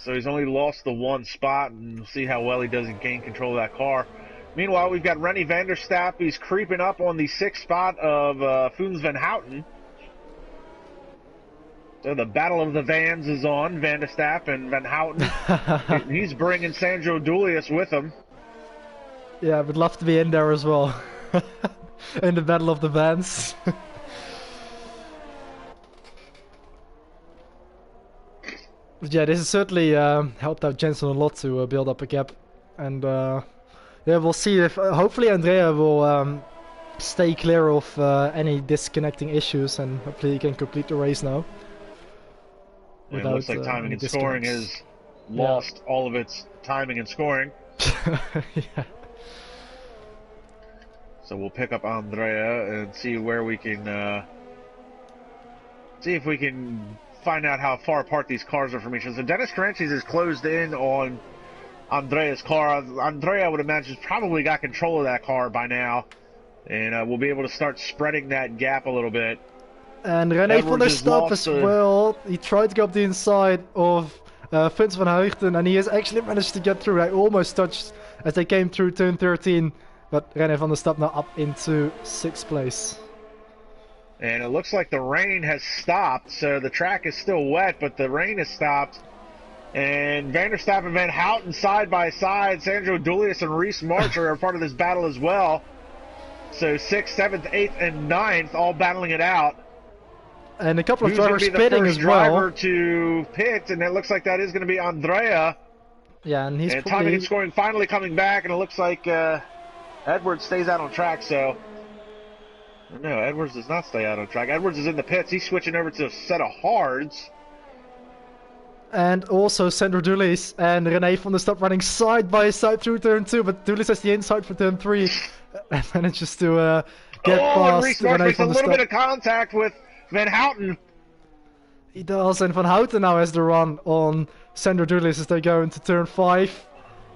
So he's only lost the one spot, and we'll see how well he does in gain control of that car. Meanwhile, we've got Rennie van der Staap. He's creeping up on the 6th spot of Foons van Houten. So the battle of the vans is on, Van der Staap and Van Houten. He's bringing Sandro Dulius with him. Yeah, I would love to be in there as well. In the battle of the vans. But yeah, this has certainly helped out Jensen a lot to build up a gap. And yeah, we'll see if hopefully Andrea will stay clear of any disconnecting issues, and hopefully he can complete the race now. And it looks like timing and scoring has lost all of its timing and scoring. Yeah. So we'll pick up Andrea and see where we can see if we can find out how far apart these cars are from each other. So Dennis Caranches is closed in on Andrea's car. Andrea, I would imagine, has probably got control of that car by now, and we'll be able to start spreading that gap a little bit. And René van der Stap as well. He tried to go up the inside of Vince van Heugden, and he has actually managed to get through. I almost touched as they came through turn 13, but René van der Stap now up into 6th place. And it looks like the rain has stopped, so the track is still wet, but the rain has stopped. And Van der Stap and Van Houten side by side. Sandro Dulius and Reese Marcher are part of this battle as well. So 6th, 7th, 8th, and 9th all battling it out. And a couple of drivers pitting as well. Driver to pit, and it looks like that is going to be Andrea. Yeah, and he's and timing and scoring finally coming back, and it looks like Edwards stays out on track. So no, Edwards does not stay out on track. Edwards is in the pits. He's switching over to a set of hards. And also Sandro Dulis and René van der Stap running side by side through turn 2, but Dulis has the inside for turn 3 and manages to get past Reese Marcher René makes a van der little Stap. bit of contact with Van Houten. He does, and Van Houten now has the run on Sandro Dulis as they go into turn 5.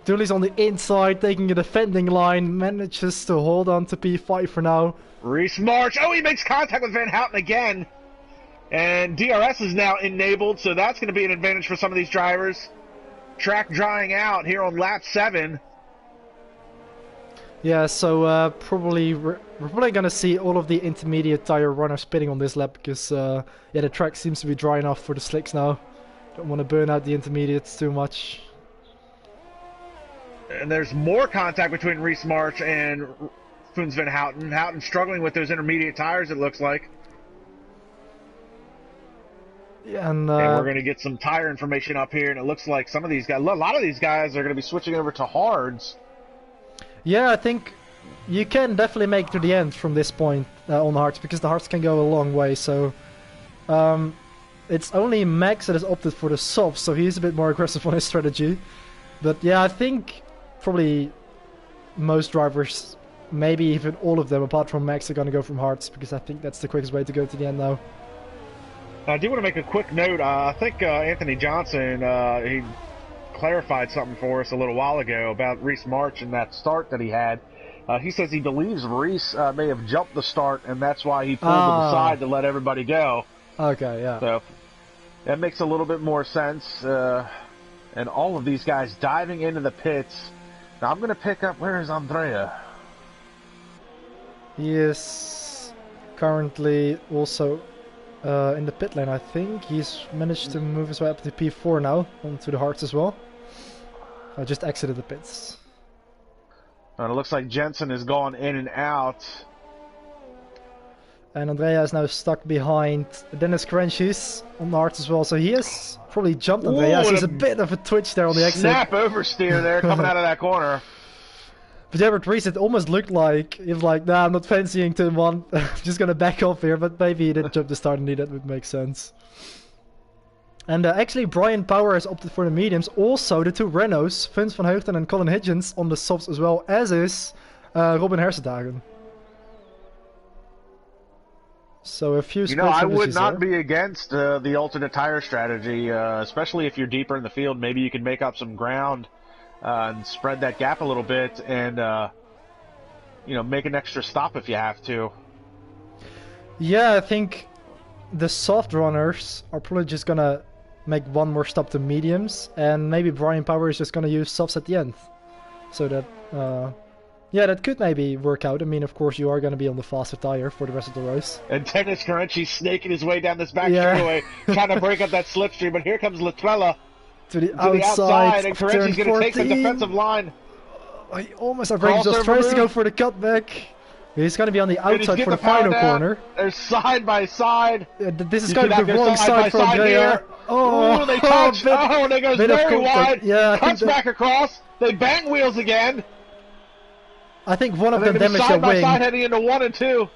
Dulis on the inside, taking a defending line, manages to hold on to P5 for now. Reese March, oh, he makes contact with Van Houten again. And DRS is now enabled, so that's going to be an advantage for some of these drivers. Track drying out here on lap 7. Yeah, so we're probably going to see all of the intermediate tire runners pitting on this lap because yeah, the track seems to be dry enough for the slicks now. Don't want to burn out the intermediates too much. And there's more contact between Reese March and Funs Van Houten. Houten struggling with those intermediate tires, it looks like. Yeah, and we're going to get some tire information up here, and it looks like some of these guys, a lot of these guys are going to be switching over to hards. Yeah, I think you can definitely make it to the end from this point on hards, because the hards can go a long way, so it's only Max that has opted for the softs, so he's a bit more aggressive on his strategy. But yeah, I think probably most drivers, maybe even all of them apart from Max, are going to go from hards, because I think that's the quickest way to go to the end now. I do want to make a quick note. I think Anthony Johnson, he clarified something for us a little while ago about Reese March and that start that he had. He says he believes Reese may have jumped the start, and that's why he pulled to the side to let everybody go. Okay, yeah. So that makes a little bit more sense. And all of these guys diving into the pits. Now I'm going to pick up, where is Andrea? He is currently also in the pit lane, I think. He's managed to move his way up to P4 now, onto the hards as well. I just exited the pits. And it looks like Jensen has gone in and out. And Andrea is now stuck behind Dennis Caranches on the hards as well, so he has probably jumped Andrea. He's a bit of a twitch there on the exit. Snap oversteer there coming out of that corner. But yeah, with Reese, it almost looked like he was like, nah, I'm not fancying turn 1. I'm just gonna back off here, but maybe he didn't jump the start indeed, that would make sense. And actually, Brian Power has opted for the mediums. Also, the two Renaults, Vince van Heugden and Colin Higgins, on the softs as well, as is Robin Hersendagen. So a few. I would not be against the alternate tire strategy, especially if you're deeper in the field. Maybe you can make up some ground and spread that gap a little bit, and make an extra stop if you have to. Yeah, I think the soft runners are probably just gonna make one more stop to mediums, and maybe Brian Power is just gonna use softs at the end, so that yeah, that could maybe work out. I mean, of course, you are going to be on the faster tire for the rest of the race. And Dennis Caranchi snaking his way down this back straightaway, trying to break up that slipstream, but here comes Latrella to the outside, and Caranchi's going to take the defensive line. He almost outrageous, just tries to go for the cutback. He's going to be on the outside for the final corner. They're side by side. This is going to be the wrong side for Andrea. Oh, they touch. And it goes very wide. Yeah, cuts back across. They bang wheels again. I think one of them damaged their wing. Side by side heading into 1 and 2.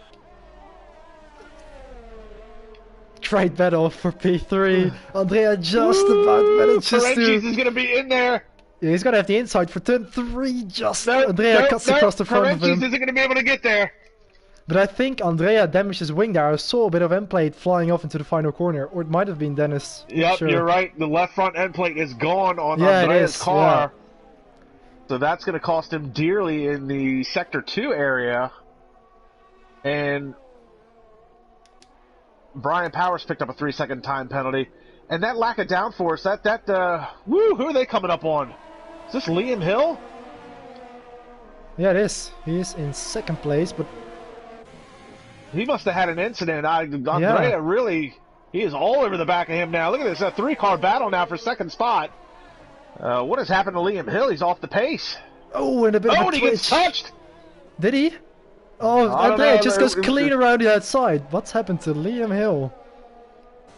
straight battle for P3. Andrea just about manages to... Ferenczi is going to be in there. Yeah, he's going to have the inside for turn 3. Just Nope, Andrea cuts across the front of him. Ferenczi isn't going to be able to get there. But I think Andrea damaged his wing there. I saw a bit of end plate flying off into the final corner. Or it might have been Dennis. Yep, sure. You're right. The left front end plate is gone on Yeah, Andrea's car. Yeah. So that's going to cost him dearly in the Sector 2 area. And Brian Powers picked up a 3-second time penalty. And that lack of downforce, who are they coming up on? Is this Liam Hill? Yeah, it is. He is in second place, but... He must have had an incident. Andrea really, he is all over the back of him now. Look at this, a 3-car battle now for second spot. What has happened to Liam Hill? He's off the pace. Oh, and a bit of a and he gets touched! Did he? Oh, Andrea just goes clean around the outside. What's happened to Liam Hill?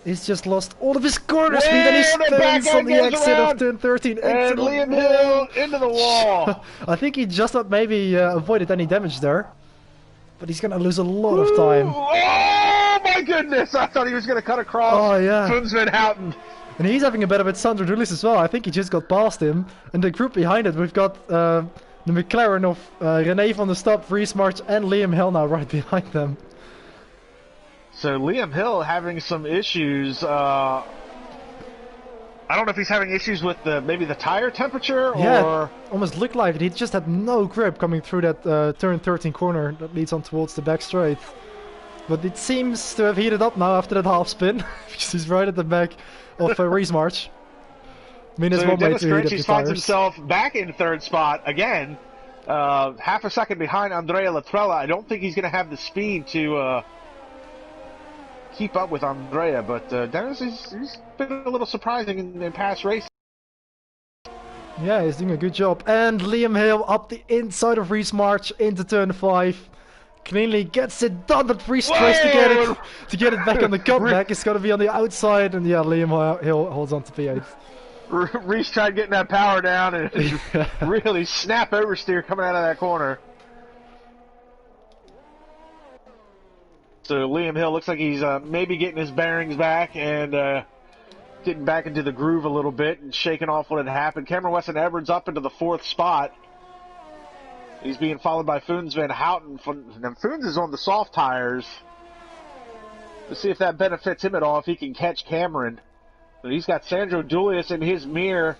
He's just lost all of his corner speed and he spins on the exit of turn 13. And Liam Hill into the wall. I think he just maybe avoided any damage there. But he's going to lose a lot of time. Oh my goodness! I thought he was going to cut across. Oh yeah. Funzman Houghton. And he's having a battle with Sandro Dulis as well. I think he just got past him. And the group behind it, we've got the McLaren of René van der Stap, Reese March, and Liam Hill now right behind them. So Liam Hill having some issues. I don't know if he's having issues with maybe the tire temperature or... Yeah, almost looked like it. He just had no grip coming through that turn 13 corner that leads on towards the back straight. But it seems to have heated up now after that half spin, because he's right at the back of Reese March. I mean, there's one way to heat up the tires. Finds himself back in third spot again, half a second behind Andrea Latrella. I don't think he's going to have the speed to keep up with Andrea, but Dennis, he's been a little surprising in past races. Yeah, he's doing a good job. And Liam Hill up the inside of Reese March into turn 5. Cleanly gets it done, but Reese tries to get it back on the comeback. It's got to be on the outside, and yeah, Liam Hill holds on to P8. Reese tried getting that power down and really snap oversteer coming out of that corner. So Liam Hill looks like he's maybe getting his bearings back and getting back into the groove a little bit and shaking off what had happened. Cameron Weston Edwards up into the 4th spot. He's being followed by Foons Van Houten. And Foons is on the soft tires. Let's see if that benefits him at all, if he can catch Cameron. But he's got Sandro Dulius in his mirror.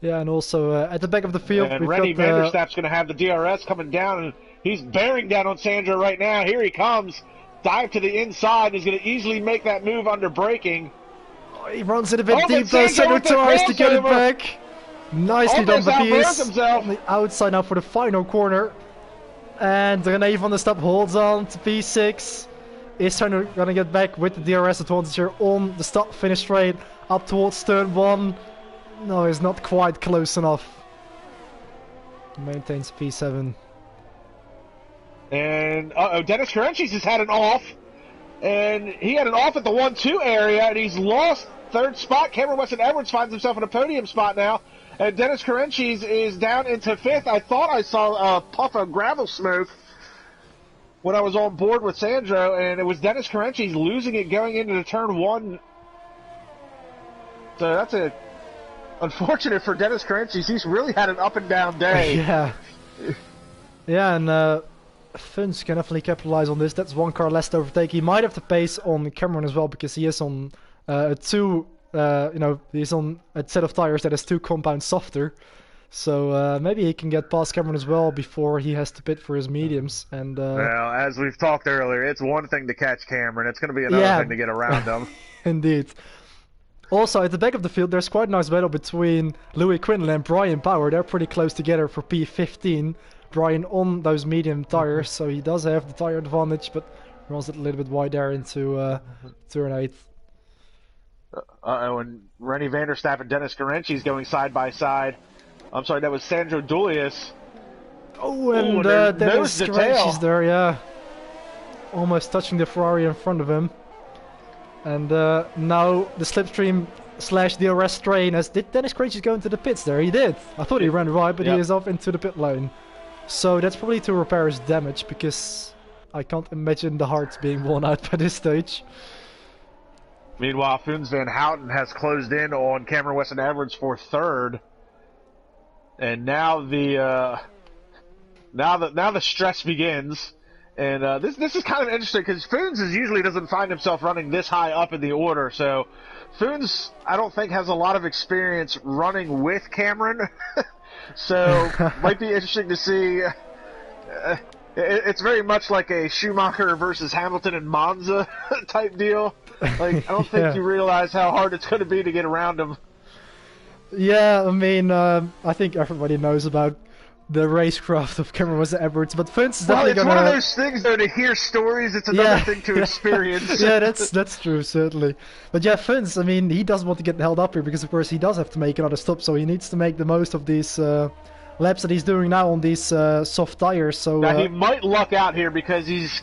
Yeah, and also at the back of the field, and we've Rennie got Vanderstap's going to have the DRS coming down, and he's bearing down on Sandro right now. Here he comes. Dive to the inside. He's going to easily make that move under braking. Oh, he runs it a bit deep though. Sandro tries to get it back. Nicely done, but he is on the outside now for the final corner. And René van der Stap holds on to P6. Is going to get back with the DRS advantage here on the start-finish straight up towards turn 1. No, he's not quite close enough. Maintains P7. And Dennis Ferenczi has had an off. And he had an off at the 1-2 area, and he's lost 3rd spot. Cameron Weston Edwards finds himself in a podium spot now. And Dennis Ferenczi is down into 5th. I thought I saw a puff of gravel smoke when I was on board with Sandro, and it was Dennis Ferenczi losing it going into the turn 1. So that's unfortunate for Dennis Ferenczi. He's really had an up and down day. Yeah. Yeah, and Funs can definitely capitalize on this. That's 1 car less to overtake. He might have the pace on Cameron as well, because he is on he's on a set of tires that is 2 compounds softer. So maybe he can get past Cameron as well before he has to pit for his mediums. And well, as we've talked earlier, it's one thing to catch Cameron. It's going to be another thing to get around him. Indeed. Also, at the back of the field, there's quite a nice battle between Louis Quinlan and Brian Power. They're pretty close together for P15. Brian on those medium tires, so he does have the tire advantage, but runs it a little bit wide there into turn 8. And Rennie Vanderstappen and Dennis Ferenczi going side by side. I'm sorry, that was Sandro Dulius. Oh, and Dennis Ferenczi's there, yeah. Almost touching the Ferrari in front of him. And now the slipstream / DRS strain. Did Dennis Ferenczi go into the pits there? He did. I thought he ran right, but he is off into the pit lane. So that's probably to repair his damage, because I can't imagine the hearts being worn out by this stage. Meanwhile, Funes Van Houten has closed in on Cameron Weston Edwards for third, and now the stress begins. And this is kind of interesting because Funes usually doesn't find himself running this high up in the order. So Funes, I don't think, has a lot of experience running with Cameron. So might be interesting to see. It's very much like a Schumacher versus Hamilton and Monza type deal. Like, I don't think you realize how hard it's going to be to get around him. Yeah, I mean, I think everybody knows about the racecraft of Cameron Weston Edwards, but Funes is definitely it's one of those things, though, to hear stories, it's another thing to experience. Yeah, that's true, certainly. But yeah, Funes, I mean, he doesn't want to get held up here because, of course, he does have to make another stop, so he needs to make the most of these laps that he's doing now on these soft tires. So now he might luck out here because he's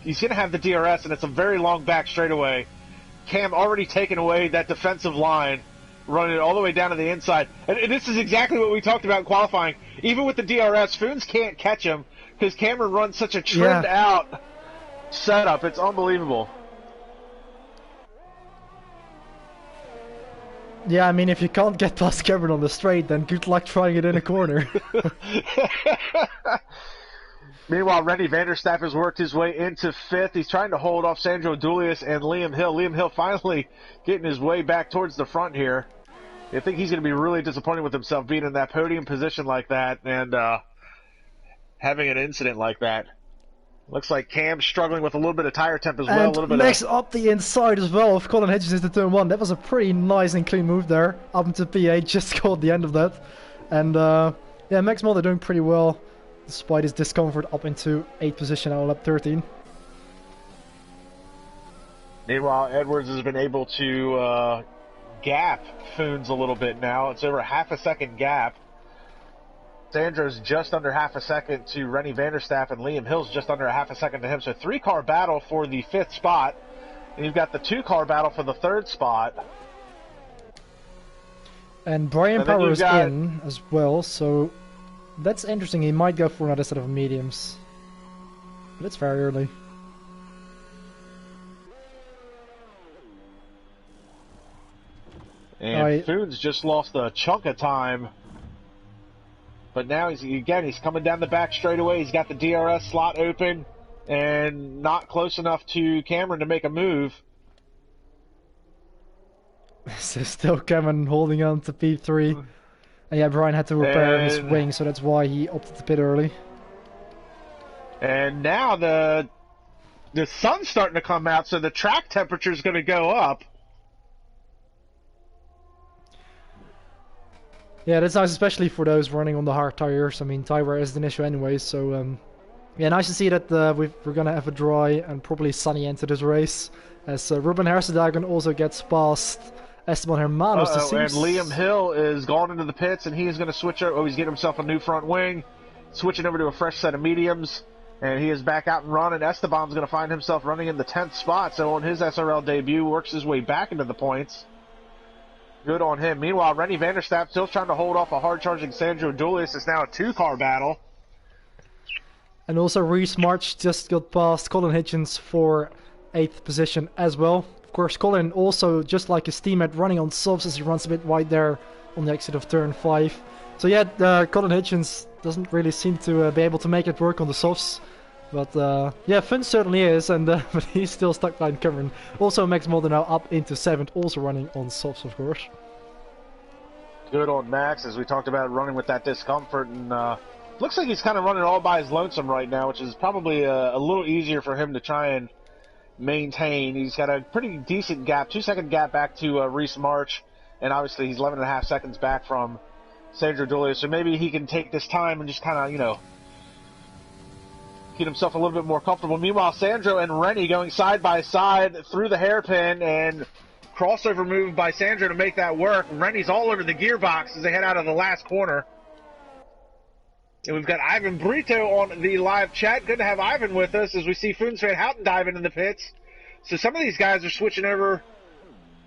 going to have the DRS, and it's a very long back straightaway. Cam already taken away that defensive line, running it all the way down to the inside. And this is exactly what we talked about in qualifying. Even with the DRS, Funes can't catch him because Cameron runs such a trimmed-out setup. It's unbelievable. Yeah, I mean, if you can't get past Cameron on the straight, then good luck trying it in a corner. Meanwhile, Rennie Vanderstapp has worked his way into fifth. He's trying to hold off Sandro Dulius and Liam Hill. Liam Hill finally getting his way back towards the front here. I think he's going to be really disappointed with himself being in that podium position like that and having an incident like that. Looks like Cam's struggling with a little bit of tire temp as well. And a little bit Max up the inside as well of Colin Hitchens into turn 1. That was a pretty nice and clean move there. Up into P8, just caught the end of that. And yeah, Max Mulder doing pretty well despite his discomfort, up into 8th position on lap 13. Meanwhile, Edwards has been able to gap Funes a little bit now. It's over a half a second gap. Sandro's just under half a second to Rennie Vanderstapp, and Liam Hill's just under a half a second to him. So 3-car battle for the 5th spot. And you've got the 2-car battle for the 3rd spot. And Brian Power is in as well, so that's interesting. He might go for another set of mediums. But it's very early. And Funes just lost a chunk of time. But now he's coming down the back straightaway. He's got the DRS slot open and not close enough to Cameron to make a move. So still Cameron holding on to P3. And yeah, Brian had to repair his wing, so that's why he opted to pit early. And now the sun's starting to come out, so the track temperature is going to go up. Yeah, that's nice, especially for those running on the hard tires. I mean, tire wear is an issue anyway, so yeah, nice to see that we're gonna have a dry and probably sunny end to this race. As Ruben Hersendagen also gets past Esteban Hermanos. And Liam Hill is going into the pits, and he is going to switch over. Oh, he's getting himself a new front wing, switching over to a fresh set of mediums, and he is back out and running. Esteban's going to find himself running in the 10th spot, so on his SRL debut, works his way back into the points. Good on him. Meanwhile, Rennie Vanderstapp still trying to hold off a hard-charging Sandro Dulius. It's now a 2-car battle. And also Reese March just got past Colin Hitchens for 8th position as well. Of course, Colin also, just like his teammate, running on softs as he runs a bit wide there on the exit of turn 5. So yeah, Colin Hitchens doesn't really seem to be able to make it work on the softs. But yeah, Finn certainly is, and but he's still stuck behind Cameron. Also, Max Mulder now up into 7th, also running on softs, of course. Good on Max, as we talked about, running with that discomfort, and looks like he's kind of running all by his lonesome right now, which is probably a little easier for him to try and maintain. He's got a pretty decent gap, 2-second gap back to Reese March, and obviously he's 11.5 seconds back from Sandro Dulius, so maybe he can take this time and just kind of, you know, get himself a little bit more comfortable. Meanwhile, Sandro and Rennie going side by side through the hairpin, and crossover move by Sandro to make that work. Rennie's all over the gearbox as they head out of the last corner. And we've got Ivan Brito on the live chat. Good to have Ivan with us as we see Funes Van Houten diving in the pits. So some of these guys are switching over.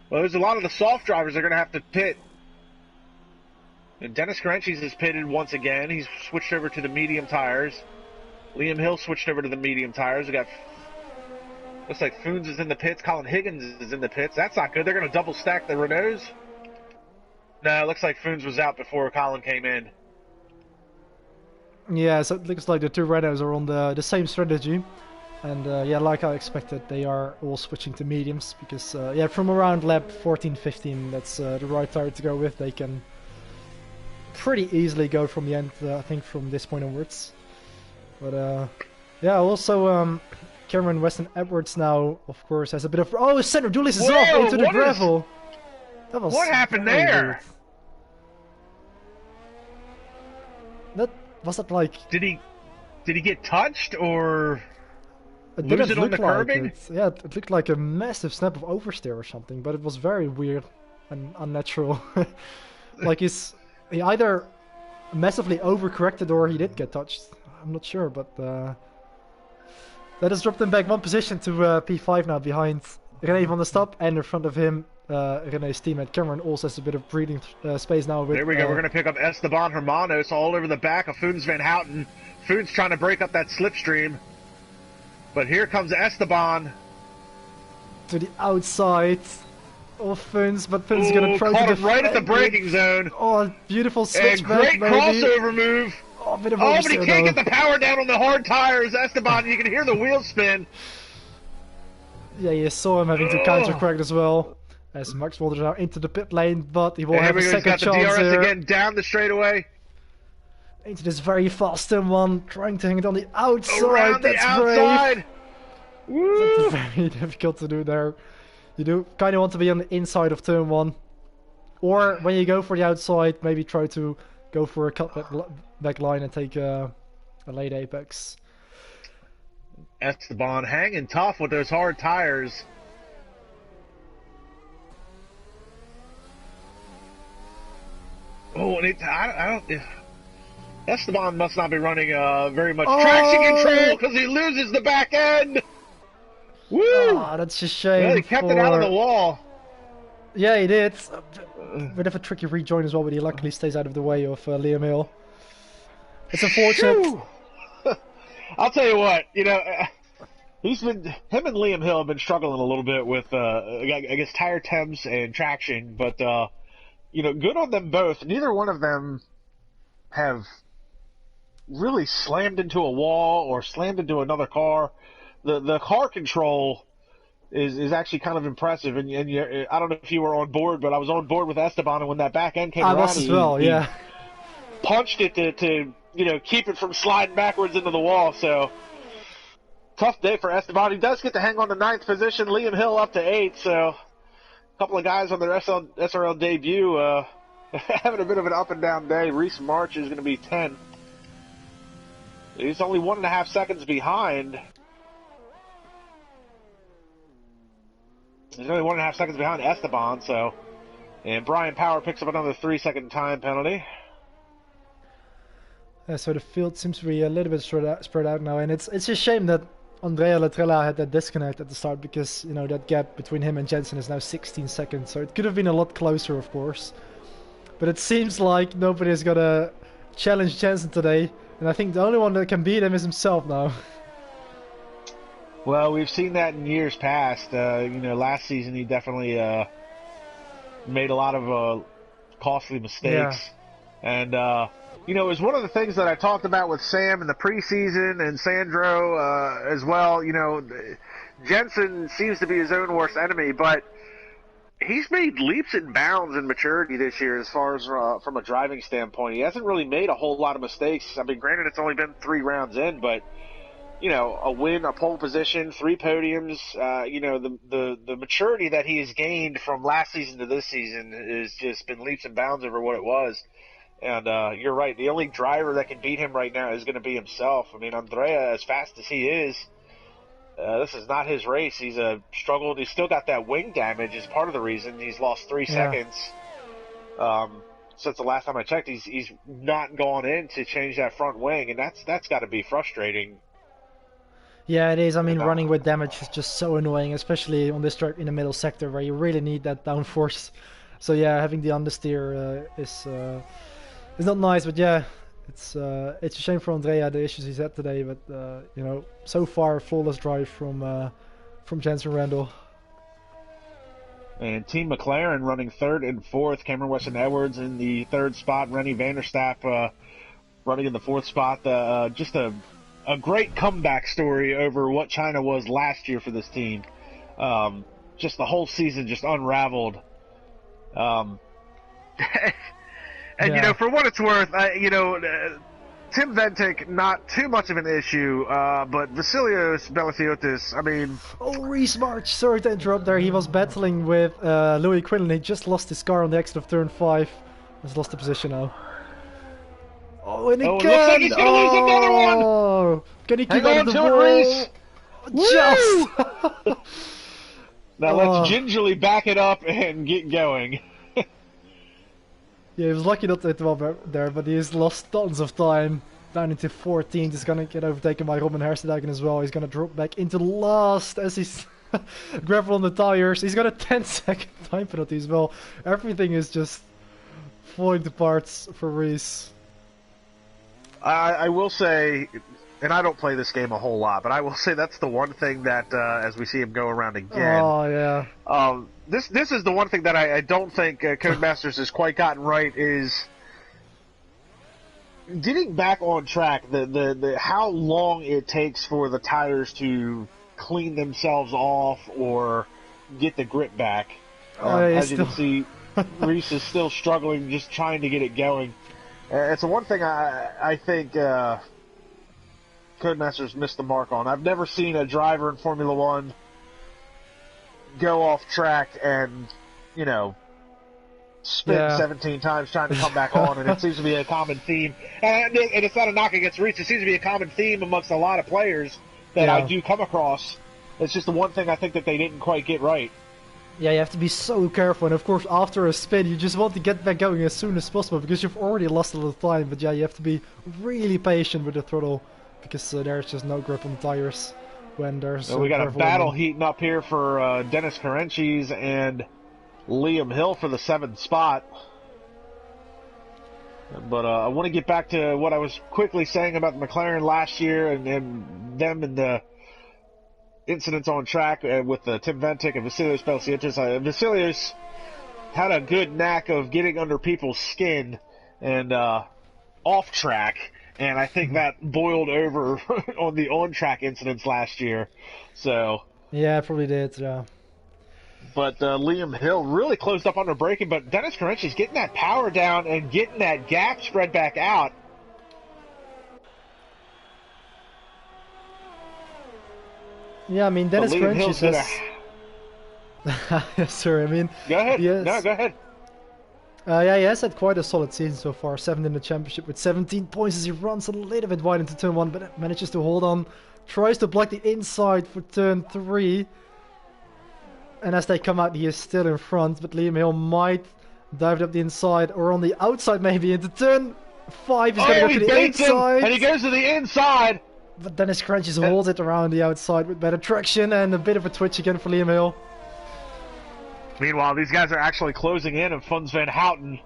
Well, there's a lot of the soft drivers that are going to have to pit. And Dennis Carenchis is pitted once again. He's switched over to the medium tires. Liam Hill switched over to the medium tires. We got, looks like Foons is in the pits. Colin Higgins is in the pits. That's not good. They're going to double stack the Renaults. No, it looks like Foons was out before Colin came in. Yeah, so it looks like the two Renaults are on the same strategy. And yeah, like I expected, they are all switching to mediums. Because, yeah, from around lap 14, 15, that's the right tire to go with. They can pretty easily go from the end, I think, from this point onwards. But yeah, also Cameron Weston Edwards now, of course, has a bit of... Oh, center Dulles is off into the gravel! That was what happened there? Weird. Was that like... Did he get touched, or it lose it on the curbing? Yeah, it looked like a massive snap of oversteer or something, but it was very weird and unnatural. Like he either massively overcorrected or he did get touched. I'm not sure, but that has dropped him back one position to P5 now, behind René van der Stap, and in front of him René's teammate Cameron also has a bit of breathing space now. With, there we go. We're going to pick up Esteban Hermanos all over the back of Foons Van Houten. Foons trying to break up that slipstream, but here comes Esteban to the outside of Foons, but Foons is going to try to defend right at the braking zone. Oh, beautiful switch and back, great crossover move. Oh, bit of but he can't get the power down on the hard tires. Esteban, you can hear the wheel spin. Yeah, you saw him having to counter-correct as well. As Max Walter now into the pit lane, but he will have a second chance here. He's got the DRS again down the straightaway. Into this very fast turn one, trying to hang it on the outside. Around the outside. Woo! That's very difficult to do there. You do kind of want to be on the inside of turn one. Or when you go for the outside, maybe try to go for a cutback line and take a late apex. Esteban hanging tough with those hard tires. Oh, and I don't. Esteban must not be running very much traction control because he loses the back end. Woo! Oh, that's a shame. Well, he kept it out of the wall. Yeah, he did. A bit of a tricky rejoin as well, but he luckily stays out of the way of Liam Hill. It's unfortunate. I'll tell you what, you know, him and Liam Hill have been struggling a little bit with, I guess, tire temps and traction, but, you know, good on them both. Neither one of them have really slammed into a wall or slammed into another car. The car control is actually kind of impressive, and I don't know if you were on board, but I was on board with Esteban, and when that back end came around, was as well, he yeah. punched it to you know, keep it from sliding backwards into the wall. So tough day for Esteban. He does get to hang on to 9th position. Liam Hill up to 8th. So a couple of guys on their SRL debut having a bit of an up and down day. Reese March is going to be 10th. He's only 1.5 seconds behind. He's only 1.5 seconds behind Esteban. So, and Brian Power picks up another 3-second time penalty. So the field seems to be a little bit spread out now, and it's a shame that Andrea Latrella had that disconnect at the start, because, you know, that gap between him and Jensen is now 16 seconds, so it could have been a lot closer, of course. But it seems like nobody's gonna challenge Jensen today, and I think the only one that can beat him is himself now. Well, we've seen that in years past. You know, last season he definitely made a lot of costly mistakes, and you know, it was one of the things that I talked about with Sam in the preseason and Sandro as well. You know, Jensen seems to be his own worst enemy, but he's made leaps and bounds in maturity this year as far as from a driving standpoint. He hasn't really made a whole lot of mistakes. I mean, granted, it's only been 3 rounds in, but, you know, a win, a pole position, 3 podiums, you know, the maturity that he has gained from last season to this season has just been leaps and bounds over what it was. And you're right, the only driver that can beat him right now is going to be himself. I mean, Andrea, as fast as he is, this is not his race. He's struggled. He's still got that wing damage is part of the reason he's lost 3 seconds. Since the last time I checked, he's not gone in to change that front wing, and that's got to be frustrating. Yeah, it is. I mean, running with damage is just so annoying, especially on this track in the middle sector where you really need that downforce. So yeah, having the understeer is not nice, but yeah, It's a shame for Andrea the issues he's had today, but you know, so far flawless drive from Jensen Randall. And Team McLaren running third and fourth. Cameron Weston Edwards in the third spot. Rennie Vanderstapp running in the fourth spot. Just a great comeback story over what China was last year for this team. Just the whole season just unraveled. And, you know, for what it's worth, you know, Tim Ventic, not too much of an issue, but Vasilios Belafiotis, I mean... Oh, Reese March, sorry to interrupt there. He was battling with Louis Quinlan. He just lost his car on the exit of turn 5. He's lost the position now. Oh, and again! Looks like he's going to lose another one! Can he keep out of the ball? Just! Now let's gingerly back it up and get going. Yeah, he was lucky not to hit the wall there, but he's lost tons of time. Down into 14th, he's gonna get overtaken by Robin Herstedhagen as well. He's gonna drop back into last as he's gravel on the tires. He's got a 10-second time penalty as well. Everything is just falling apart for Reese. I will say, and I don't play this game a whole lot, but I will say that's the one thing that, as we see him go around again. Oh, yeah. This is the one thing that I don't think Codemasters has quite gotten right is getting back on track. The how long it takes for the tires to clean themselves off or get the grip back. As you can see, Reese is still struggling, just trying to get it going. It's the one thing I think Codemasters missed the mark on. I've never seen a driver in Formula One go off track and, you know, spin 17 times trying to come back on, and it seems to be a common theme. And it's not a knock against Reese. It seems to be a common theme amongst a lot of players that I do come across. It's just the one thing I think that they didn't quite get right. Yeah, you have to be so careful, and of course after a spin you just want to get back going as soon as possible because you've already lost a lot of time. But yeah, you have to be really patient with the throttle because there's just no grip on the tires when there's... So we got a battle heating up here for Dennis Carenchis and Liam Hill for the 7th spot. But I want to get back to what I was quickly saying about McLaren last year and them and the incidents on track with Tim Ventic and Vasilios Belafiotis. Vasilios had a good knack of getting under people's skin and off track, and I think that boiled over on the on-track incidents last year. So yeah, it probably did. Yeah. But Liam Hill really closed up under braking, but Dennis Carenchi's getting that power down and getting that gap spread back out. Yeah, I mean, Dennis Carenchis has... Yes, sir, I mean... Go ahead. No, go ahead. Yeah, he has had quite a solid season so far. 7th in the championship with 17 points as he runs a little bit wide into turn 1, but manages to hold on. Tries to block the inside for turn 3. And as they come out, he is still in front, but Liam Hill might dive up the inside or on the outside maybe into turn 5. He's going to go to the inside. And he goes to the inside. But Dennis Carenchis holds it around the outside with better traction and a bit of a twitch again for Liam Hill. Meanwhile, these guys are actually closing in on Fons Van Houten.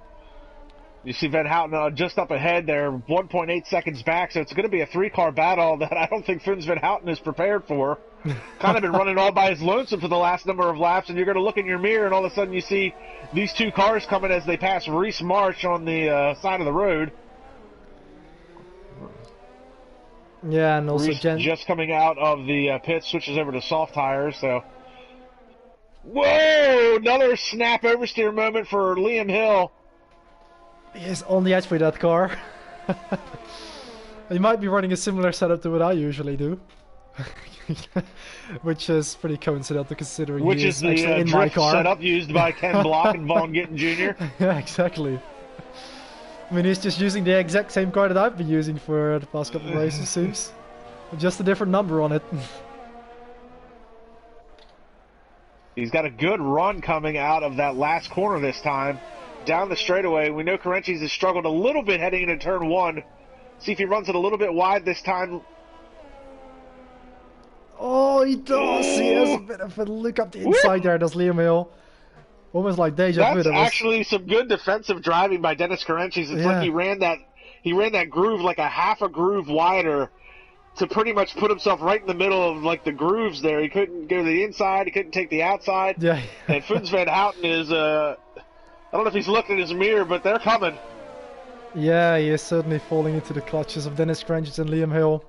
You see Van Houten just up ahead there, 1.8 seconds back, so it's going to be a 3-car battle that I don't think Fons Van Houten is prepared for. Kind of been running all by his lonesome for the last number of laps, and you're going to look in your mirror and all of a sudden you see these 2 cars coming as they pass Reese March on the side of the road. Yeah, and also Reese just coming out of the pit, switches over to soft tires, so... Whoa! Another snap oversteer moment for Liam Hill. He is on the edge with that car. He might be running a similar setup to what I usually do. Which is pretty coincidental considering which he is the actually in drift my car. setup used by Ken Block and Vaughn Gittin Jr. Yeah, exactly. I mean, he's just using the exact same car that I've been using for the past couple of races, seems. Just a different number on it. He's got a good run coming out of that last corner this time. Down the straightaway. We know Carenchis has struggled a little bit heading into turn 1. See if he runs it a little bit wide this time. Oh, he does! Oh. He has a bit of a look up the inside there, does Liam Hill. Almost like deja vu. That's actually some good defensive driving by Dennis Carenchis. It's like he ran he ran that groove like a half a groove wider to pretty much put himself right in the middle of like the grooves there. He couldn't go to the inside, he couldn't take the outside. Yeah. And Funs Van Houten is, I don't know if he's looked in his mirror, but they're coming. Yeah, he is certainly falling into the clutches of Dennis Kranjic and Liam Hill.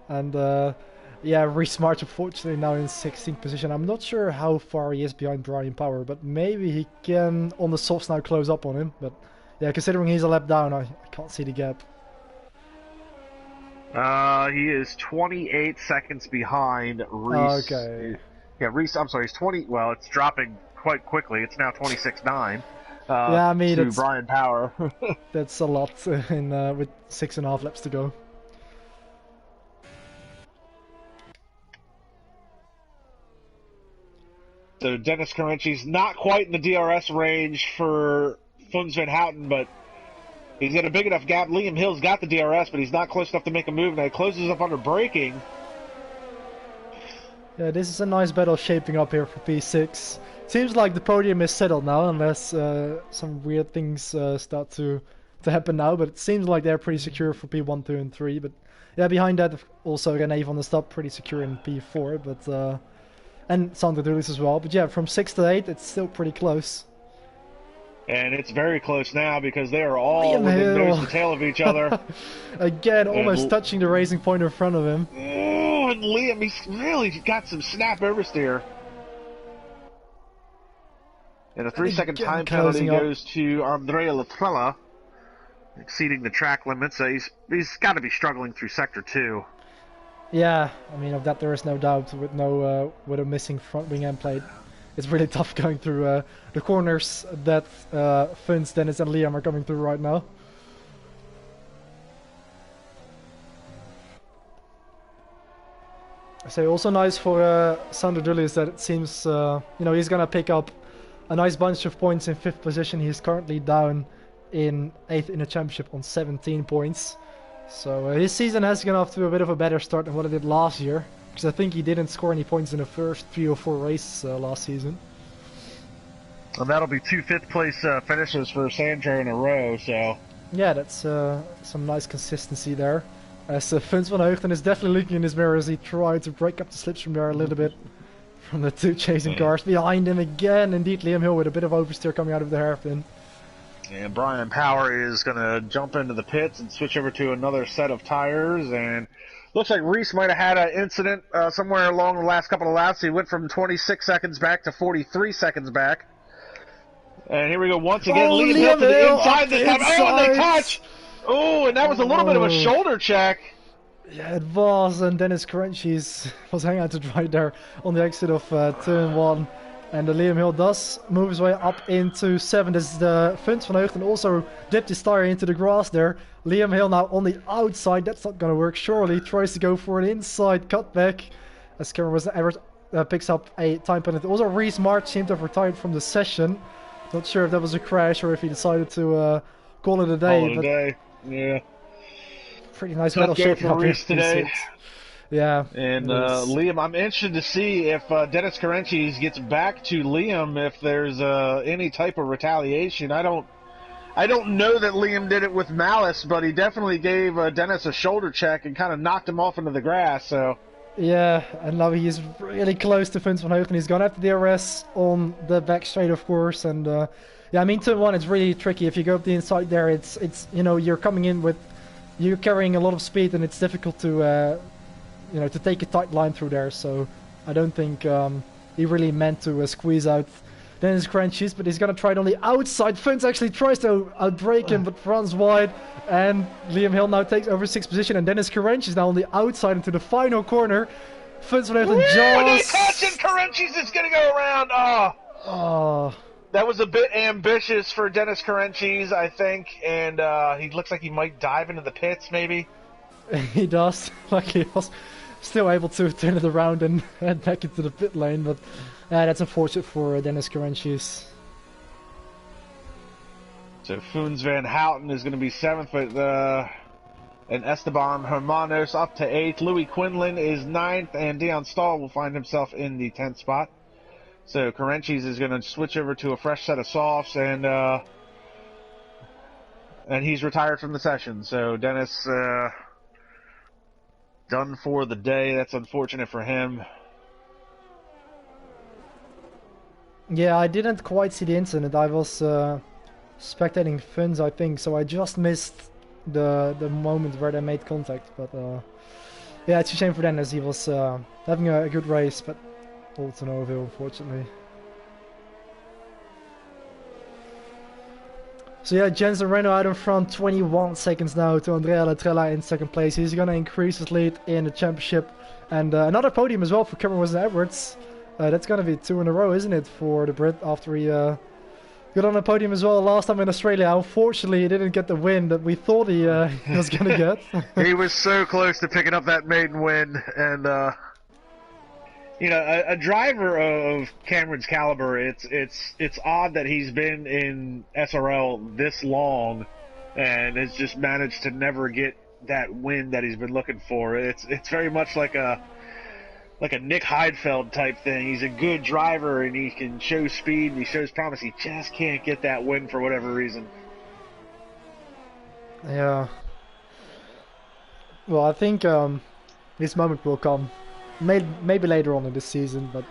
And yeah, Reece March unfortunately now in 16th position. I'm not sure how far he is behind Brian Power, but maybe he can on the softs now close up on him. But yeah, considering he's a lap down, I can't see the gap. He is 28 seconds behind Reece. Okay. Yeah, Reece, I'm sorry, he's 20, well, it's dropping quite quickly. It's now 26.9. Yeah, I mean, to Brian Power. That's a lot in with 6.5 laps to go. So Dennis Karanci's not quite in the DRS range for Funs Van Houten, but he's got a big enough gap. Liam Hill's got the DRS, but he's not close enough to make a move. Now he closes up under braking. Yeah, this is a nice battle shaping up here for P6. Seems like the podium is settled now, unless some weird things start to happen now. But it seems like they're pretty secure for P1, 2, and 3. But yeah, behind that also René van der Stap pretty secure in P4. But and Sander Dulles as well. But yeah, from 6 to 8, it's still pretty close. And it's very close now because they are all within nose and tail of each other. Again, almost touching the racing point in front of him. Oh, and Liam, he's really got some snap oversteer. And a 3-second time penalty goes to Andrea Latrella, exceeding the track limits. He's got to be struggling through Sector 2. Yeah, I mean, of that there is no doubt. With a missing front wing end plate, it's really tough going through the corners that Funs, Dennis, and Liam are coming through right now. I say also nice for Sander Dulles that it seems he's gonna pick up a nice bunch of points in 5th position. He's currently down in 8th in the championship on 17 points. So his season has gone off to a bit of a better start than what it did last year. Because I think he didn't score any points in the first 3 or 4 races last season. And that'll be 2 5th-place finishes for Sandro in a row, so... Yeah, that's some nice consistency there. As Funs van Heugden is definitely looking in his mirror as he tried to break up the slipstream there a little bit from the 2 chasing cars. Behind him again, indeed, Liam Hill with a bit of oversteer coming out of the hairpin. And Brian Power is going to jump into the pits and switch over to another set of tires. And looks like Reece might have had an incident somewhere along the last couple of laps. He went from 26 seconds back to 43 seconds back. And here we go once again. Liam Hill to the inside this time. Oh, and they touch! Oh, and that was a little bit of a shoulder check. Yeah, it was. And Dennis Karancic was hanging out to dry there on the exit of turn 1. And Liam Hill does move his way up into 7. This is the Funs van Heugden also dipped his tire into the grass there. Liam Hill now on the outside. That's not going to work. Surely tries to go for an inside cutback as Cameron Everett picks up a time penalty. Also, Reece March seemed to have retired from the session. Not sure if that was a crash or if he decided to call it a day. Yeah. Pretty nice battle shaping up here today. Yeah. And Liam, I'm interested to see if Dennis Karancic gets back to Liam if there's any type of retaliation. I don't know that Liam did it with malice, but he definitely gave Dennis a shoulder check and kind of knocked him off into the grass. So. Yeah, and now he is really close to Funs van Heugden. He's gone after the DRS on the back straight, of course, and yeah, I mean turn 1 it's really tricky. If you go up the inside there, it's you're coming in with you're carrying a lot of speed, and it's difficult to to take a tight line through there. So I don't think he really meant to squeeze out Dennis Karancic, but he's gonna try it on the outside. Funs actually tries to outbrake him, but runs wide, and Liam Hill now takes over 6th position, and Dennis Karancic is now on the outside into the final corner. Funs van Heugden just... touch, and Karancic is gonna go around. Oh. That was a bit ambitious for Dennis Karancic, I think, and he looks like he might dive into the pits, maybe. He does. Like he was still able to turn it around and head back into the pit lane, but that's unfortunate for Dennis Karancic. So Funs van Houten is going to be 7th, and Esteban Hermanos up to 8th. Louis Quinlan is 9th, and Dion Stahl will find himself in the 10th spot. So Karancic is going to switch over to a fresh set of softs, and and he's retired from the session. So Dennis done for the day. That's unfortunate for him. Yeah, I didn't quite see the incident. I was spectating Fins, I think, so I just missed the moment where they made contact. But yeah, it's a shame for Dennis. He was having a good race, but all to no avail, unfortunately. So yeah, Jensen Reno out in front, 21 seconds now to Andrea Latrella in second place. He's going to increase his lead in the championship. And another podium as well for Cameron Wilson-Edwards. That's going to be 2 in a row, isn't it, for the Brit after he got on the podium as well last time in Australia. Unfortunately, he didn't get the win that we thought he was going to get. He was so close to picking up that maiden win. And, you know, a driver of Cameron's caliber, it's odd that he's been in SRL this long and has just managed to never get that win that he's been looking for. It's very much like a Nick Heidfeld type thing. He's a good driver and he can show speed and he shows promise. He just can't get that win for whatever reason. Yeah. Well, I think this moment will come. Maybe later on in this season, but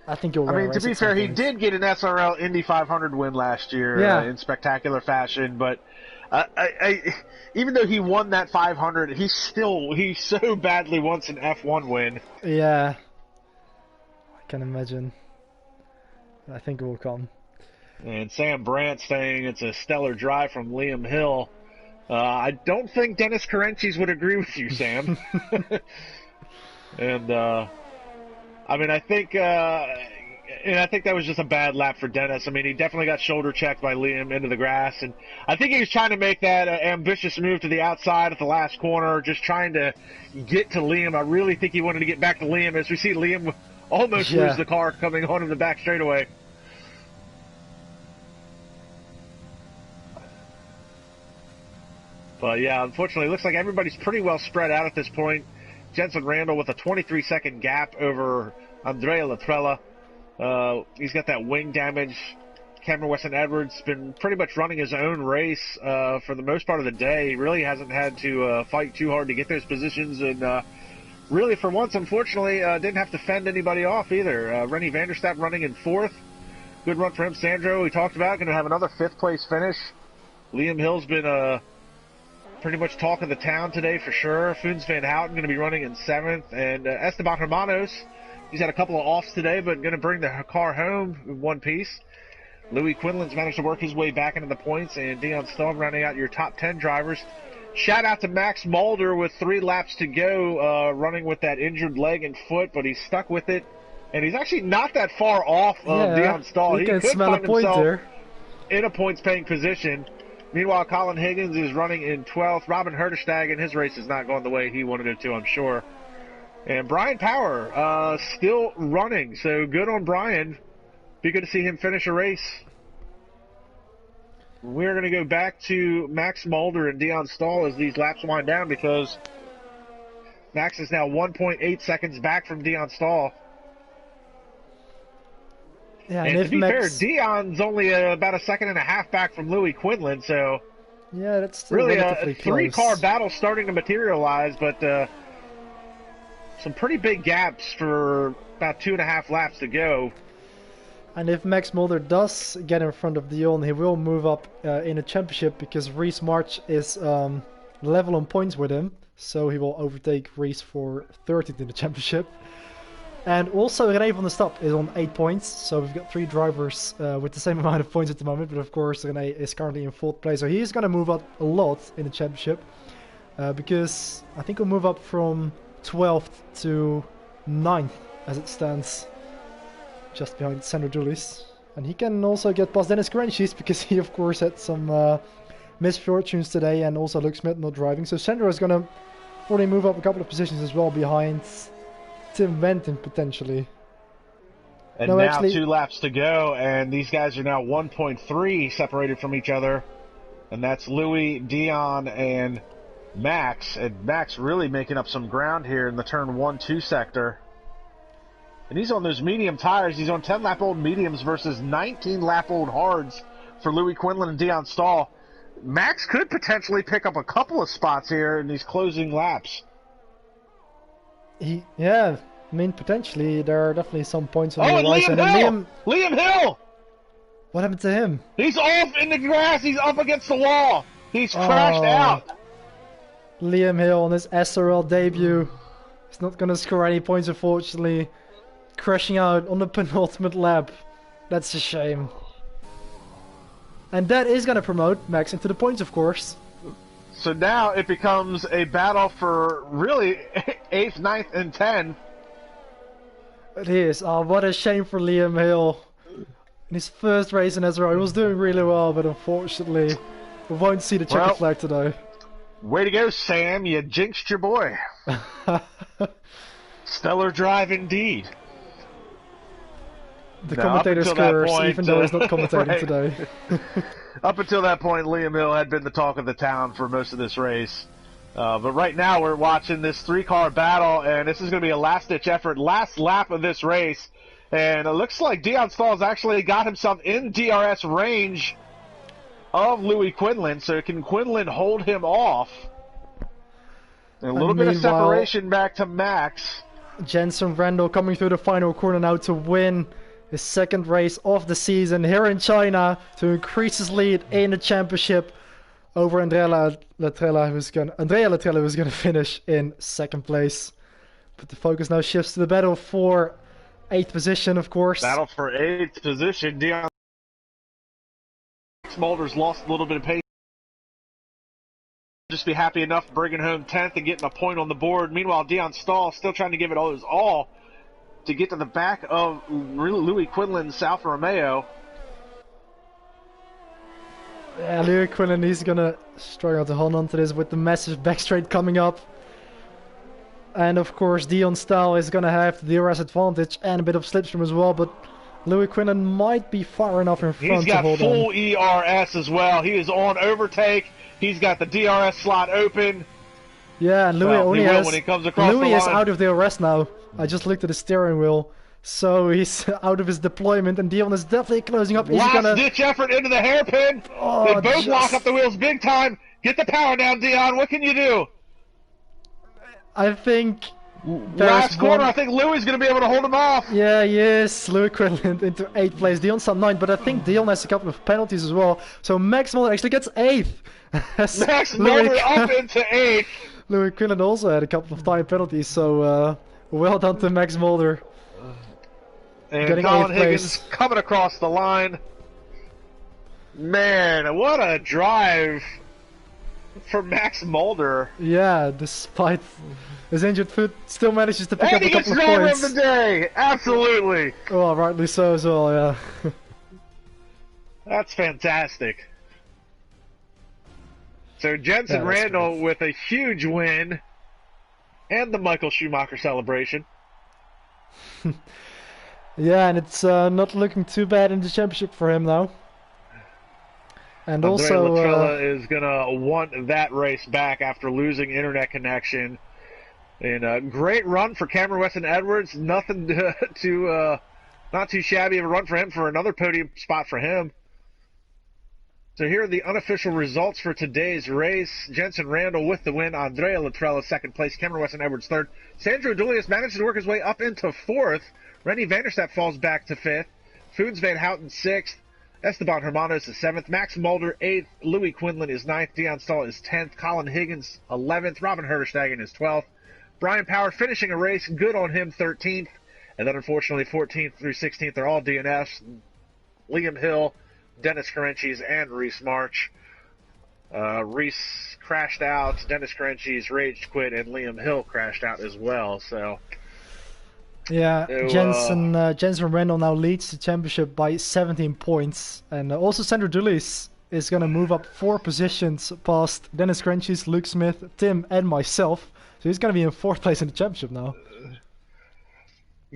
I think he'll. I mean, to be fair, he did get an SRL Indy 500 win last year in spectacular fashion, but even though he won that 500, he so badly wants an F1 win. Yeah, I can imagine. I think it will come. And Sam Brandt saying it's a stellar drive from Liam Hill. I don't think Dennis Carenchis would agree with you, Sam. And I mean, I think that was just a bad lap for Dennis. I mean, he definitely got shoulder checked by Liam into the grass, and I think he was trying to make that ambitious move to the outside at the last corner, just trying to get to Liam. I really think he wanted to get back to Liam, as we see Liam almost lose the car coming onto the back straightaway. But yeah, unfortunately, it looks like everybody's pretty well spread out at this point. Jensen Randall with a 23-second gap over Andrea Latrella. He's got that wing damage. Cameron Wilson-Edwards been pretty much running his own race for the most part of the day. He really hasn't had to fight too hard to get those positions, and really, for once, unfortunately, didn't have to fend anybody off either. Rennie Vanderstappen running in 4th. Good run for him. Sandro, we talked about, going to have another 5th-place finish. Liam Hill's been pretty much talk of the town today for sure. Foons Van Houten going to be running in 7th. And Esteban Hermanos, he's had a couple of offs today, but going to bring the car home in one piece. Louis Quinlan's managed to work his way back into the points, and Dion Stone rounding out your top 10 drivers. Shout out to Max Mulder with 3 laps to go, running with that injured leg and foot, but he's stuck with it. And he's actually not that far off of Dion Stahl. He can could smell find a point himself there in a points-paying position. Meanwhile, Colin Higgins is running in 12th. Robin Herderstag, his race is not going the way he wanted it to, I'm sure. And Brian Power still running, so good on Brian. Be good to see him finish a race. We're going to go back to Max Mulder and Dion Stahl as these laps wind down, because Max is now 1.8 seconds back from Dion Stahl. Yeah, and to be fair, Dion's only about a second and a half back from Louis Quinlan, so yeah, that's still really a close. 3-car battle starting to materialize, but some pretty big gaps for about 2.5 laps to go. And if Max Mulder does get in front of Dion, he will move up in the championship, because Reese March is level on points with him, so he will overtake Reese for 13th in the championship. And also René van der Stap is on 8 points, so we've got 3 drivers with the same amount of points at the moment, but of course René is currently in 4th place, so he's going to move up a lot in the championship, because I think he'll move up from 12th to 9th as it stands, just behind Sandro Dulis. And he can also get past Dennis Carenchis, because he of course had some misfortunes today, and also Luke Smith not driving, so Sandro is going to probably move up a couple of positions as well behind Tim Benton potentially. And no, now actually, 2 laps to go, and these guys are now 1.3 separated from each other, and that's Louis, Dion, and Max. And Max really making up some ground here in the turn 1-2 sector. And he's on those medium tires. He's on 10-lap-old mediums versus 19-lap-old hards for Louis Quinlan and Dion Stahl. Max could potentially pick up a couple of spots here in these closing laps. Yeah, I mean, potentially, there are definitely some points on the horizon. Liam Hill! What happened to him? He's off in the grass. He's up against the wall. He's crashed out. Liam Hill on his SRL debut. He's not going to score any points, unfortunately. Crashing out on the penultimate lap. That's a shame. And that is going to promote Max into the points, of course. So now it becomes a battle for really 8th, 9th, and 10th. It is. Oh, what a shame for Liam Hill. In his first race in SRL, he was doing really well, but unfortunately, we won't see the checkered flag today. Way to go, Sam. You jinxed your boy. Stellar drive indeed. The commentator's curse, even though he's not commentating today. Up until that point, Liam Hill had been the talk of the town for most of this race. But right now, we're watching this three-car battle, and this is going to be a last-ditch effort, last lap of this race. And it looks like Dion Stall's actually got himself in DRS range of Louis Quinlan, so can Quinlan hold him off? And a little bit of separation back to Max. Jensen Randall coming through the final corner now to win his second race of the season here in China to increase his lead in the championship over Andrea Latrella, who's going to finish in second place. But the focus now shifts to the battle for 8th position, of course. Battle for 8th position. Dion Smolder's lost a little bit of pace. Just be happy enough bringing home 10th and getting a point on the board. Meanwhile, Dion Stahl still trying to give it his all to get to the back of Louis Quinlan's Alfa Romeo. Yeah, Louis Quinlan, he's going to struggle to hold on to this with the massive back straight coming up. And of course, Dion Stahl is going to have the DRS advantage and a bit of slipstream as well, but Louis Quinlan might be far enough in front to hold on. He's got full ERS as well. He is on overtake. He's got the DRS slot open. Yeah, and Louis only has... when he comes across Louis the is line. out of DRS now. I just looked at the steering wheel. So he's out of his deployment, and Dion is definitely closing up. Last-ditch effort into the hairpin. They both lock up the wheels big time. Get the power down, Dion. What can you do? I think... Last corner, I think Louis is going to be able to hold him off. Yeah, yes, Louis Quinlan into 8th place. Dion's on 9th, but I think Dion has a couple of penalties as well. So Max Mulder actually gets 8th. Max Mulder up into 8th. Louis Quinlan also had a couple of time penalties, so well done to Max Mulder. And getting Colin 8th Higgins place. Coming across the line. Man, what a drive for Max Mulder. Yeah, despite his injured foot, still manages to pick up a couple of driver points. of the day, absolutely. Oh, rightly so as well, yeah. That's fantastic. So Jensen Randall great. With a huge win and the Michael Schumacher celebration. Yeah, and it's not looking too bad in the championship for him now. And Andrea also, Latrella is gonna want that race back after losing internet connection. And a great run for Cameron Weston Edwards. Nothing not too shabby of a run for him for another podium spot for him. So here are the unofficial results for today's race. Jensen Randall with the win. Andrea Latrella second place. Cameron Weston Edwards third. Sandro Dulius managed to work his way up into fourth. Rennie Vanderstapp falls back to fifth. Foons Van Houten sixth. Esteban Hermanos is 7th, Max Mulder 8th, Louis Quinlan is 9th, Dion Stahl is 10th, Colin Higgins 11th, Robin Herterstegen is 12th, Brian Power finishing a race, good on him 13th, and then unfortunately 14th through 16th are all DNFs, Liam Hill, Dennis Carenchis, and Reese March. Reese crashed out, Dennis Carenchis rage quit, and Liam Hill crashed out as well, so... Yeah, Jensen Randall now leads the championship by 17 points. And also Sandro Dulis is going to move up 4 positions past Dennis Crenchis, Luke Smith, Tim, and myself. So he's going to be in 4th place in the championship now.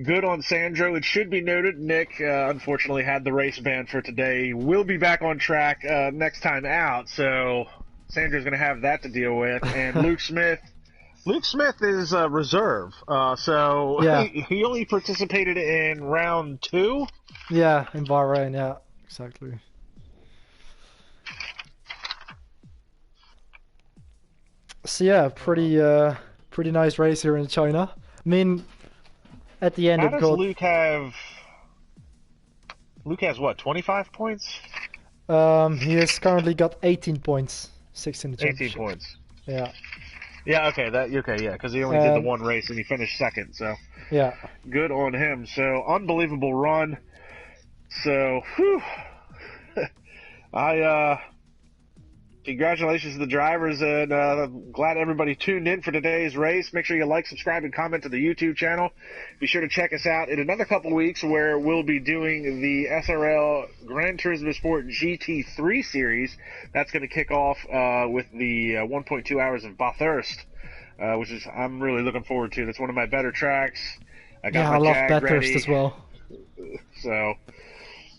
Good on Sandro. It should be noted, Nick unfortunately had the race ban for today. We'll be back on track next time out, so Sandro's going to have that to deal with. And Luke Smith is reserve, so yeah. he only participated in round 2? Yeah, in Bahrain, yeah, exactly. So yeah, pretty nice race here in China. I mean, at the end How it does got. Luke have? Luke has what? 25 points. He has currently got 18 points, 16 in the 18 championship. points. Yeah. Yeah. Okay. Yeah. Because he only did the one race and he finished second. So. Yeah. Good on him. So unbelievable run. So, whew. Congratulations to the drivers, and glad everybody tuned in for today's race. Make sure you like, subscribe, and comment to the YouTube channel. Be sure to check us out in another couple weeks where we'll be doing the SRL Gran Turismo Sport GT3 series. That's going to kick off with the 1.2 hours of Bathurst, which is I'm really looking forward to. That's one of my better tracks. I love Bathurst as well. So.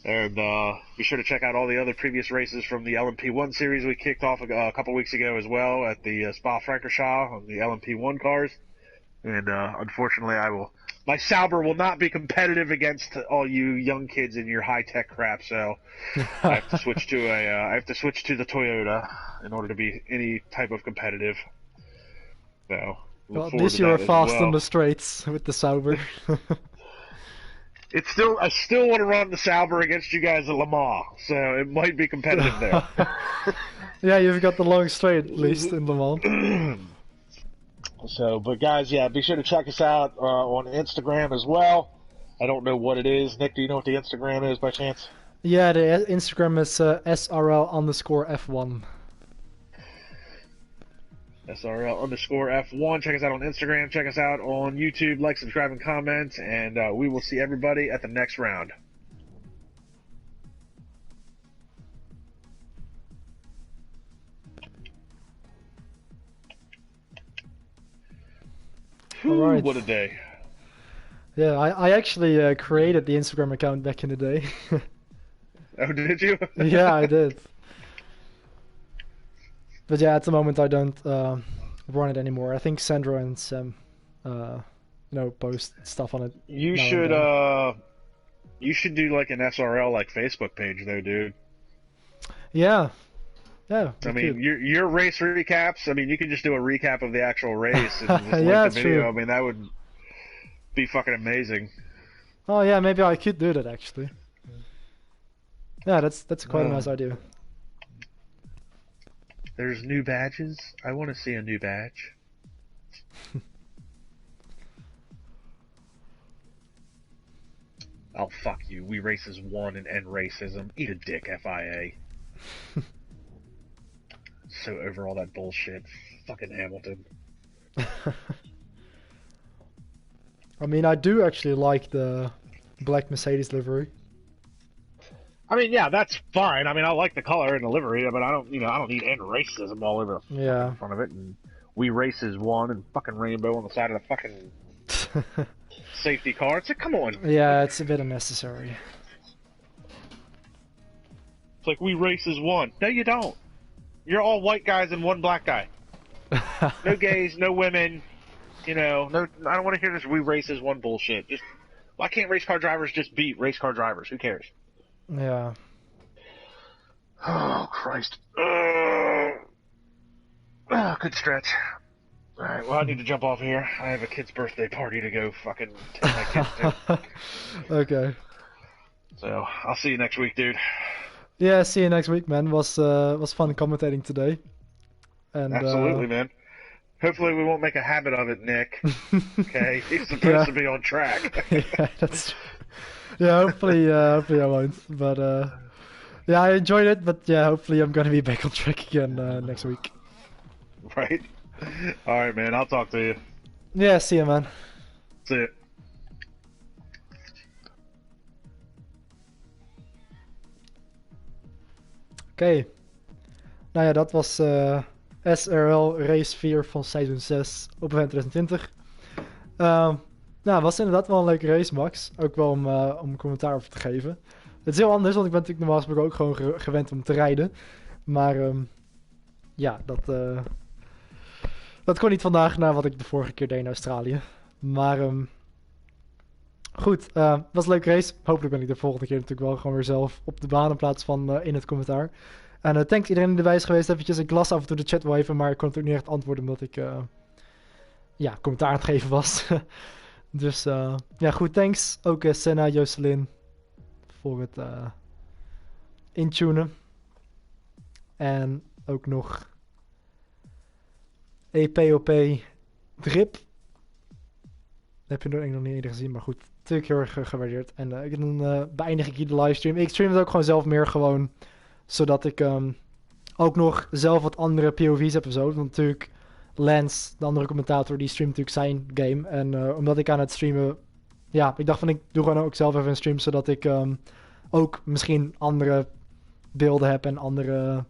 And be sure to check out all the other previous races from the LMP1 series we kicked off a couple weeks ago as well at the Spa-Francorchamps on the LMP1 cars. And unfortunately, my Sauber will not be competitive against all you young kids in your high-tech crap. So I have to switch to the Toyota in order to be any type of competitive. So well, at least you were fast on the straights with the Sauber. I still want to run the Sauber against you guys at Le Mans, so it might be competitive there. Yeah, you've got the long straight at least in Le Mans. So, but guys, yeah, be sure to check us out on Instagram as well. I don't know what it is. Nick, do you know what the Instagram is by chance? Yeah, the Instagram is SRL_F1. SRL_F1. Check us out on Instagram. Check us out on YouTube. Like, subscribe, and comment. And we will see everybody at the next round. Whew, all right. What a day. Yeah, I actually created the Instagram account back in the day. Oh, did you? Yeah, I did. But yeah, at the moment I don't run it anymore. I think Sandra and Sam, post stuff on it. You should do like an SRL like Facebook page though, dude. Yeah. I mean, your race recaps. I mean, you could just do a recap of the actual race and just yeah, link the video. true. I mean, that would be fucking amazing. Oh yeah, maybe I could do that actually. Yeah, that's quite a nice idea. There's new badges. I want to see a new badge. Oh, fuck you. We races won and end racism. Eat a dick, FIA. So over all that bullshit. Fucking Hamilton. I mean, I do actually like the black Mercedes livery. I mean, yeah, that's fine. I mean, I like the color and the livery, but I don't need end racism all over the in front of it. And we races won and fucking rainbow on the side of the fucking safety car. It's like, come on. Yeah, it's a bit unnecessary. It's like we races won. No, you don't. You're all white guys and one black guy. No gays, no women. No. I don't want to hear this. We races one bullshit. Just why can't race car drivers just beat race car drivers? Who cares? Yeah. Oh, Christ. Good stretch. Alright, well, I need to jump off here. I have a kid's birthday party to go fucking take my kids to. Okay. So, I'll see you next week, dude. Yeah, see you next week, man. Was fun commentating today. And, absolutely, man. Hopefully we won't make a habit of it, Nick. Okay? He's supposed to be on track. Yeah, that's true. Yeah, hopefully I won't. But yeah, I enjoyed it. But yeah, hopefully I'm gonna be back on track again next week. Right. All right, man. I'll talk to you. Yeah, see you, man. See you. Oké. Nou ja, dat was SRL Race 4 van seizoen 6 op event 2020. Nou, was inderdaad wel een leuke race, Max. Ook wel om een commentaar over te geven. Het is heel anders, want ik ben natuurlijk normaal gesproken ook gewoon gewend om te rijden. Maar ja, dat kon niet vandaag na wat ik de vorige keer deed in Australië. Maar goed, was een leuke race. Hopelijk ben ik de volgende keer natuurlijk wel gewoon weer zelf op de baan in plaats van in het commentaar. En thanks iedereen die erbij is geweest. Eventjes, ik las af en toe de chat wel even, maar ik kon het ook niet echt antwoorden omdat ik commentaar aan het geven was. Dus ja, goed, thanks. Ook Senna, Jocelyn voor het intunen. En ook nog EPOP Drip. Dat heb je nog niet eerder gezien, maar goed. Natuurlijk heel erg gewaardeerd. En dan beëindig ik hier de livestream. Ik stream het ook gewoon zelf meer gewoon, zodat ik ook nog zelf wat andere POV's heb of zo. Want natuurlijk Lance, de andere commentator, die streamt natuurlijk zijn game. En omdat ik aan het streamen... Ja, ik dacht van ik doe gewoon ook zelf even een stream, zodat ik ook misschien andere beelden heb en andere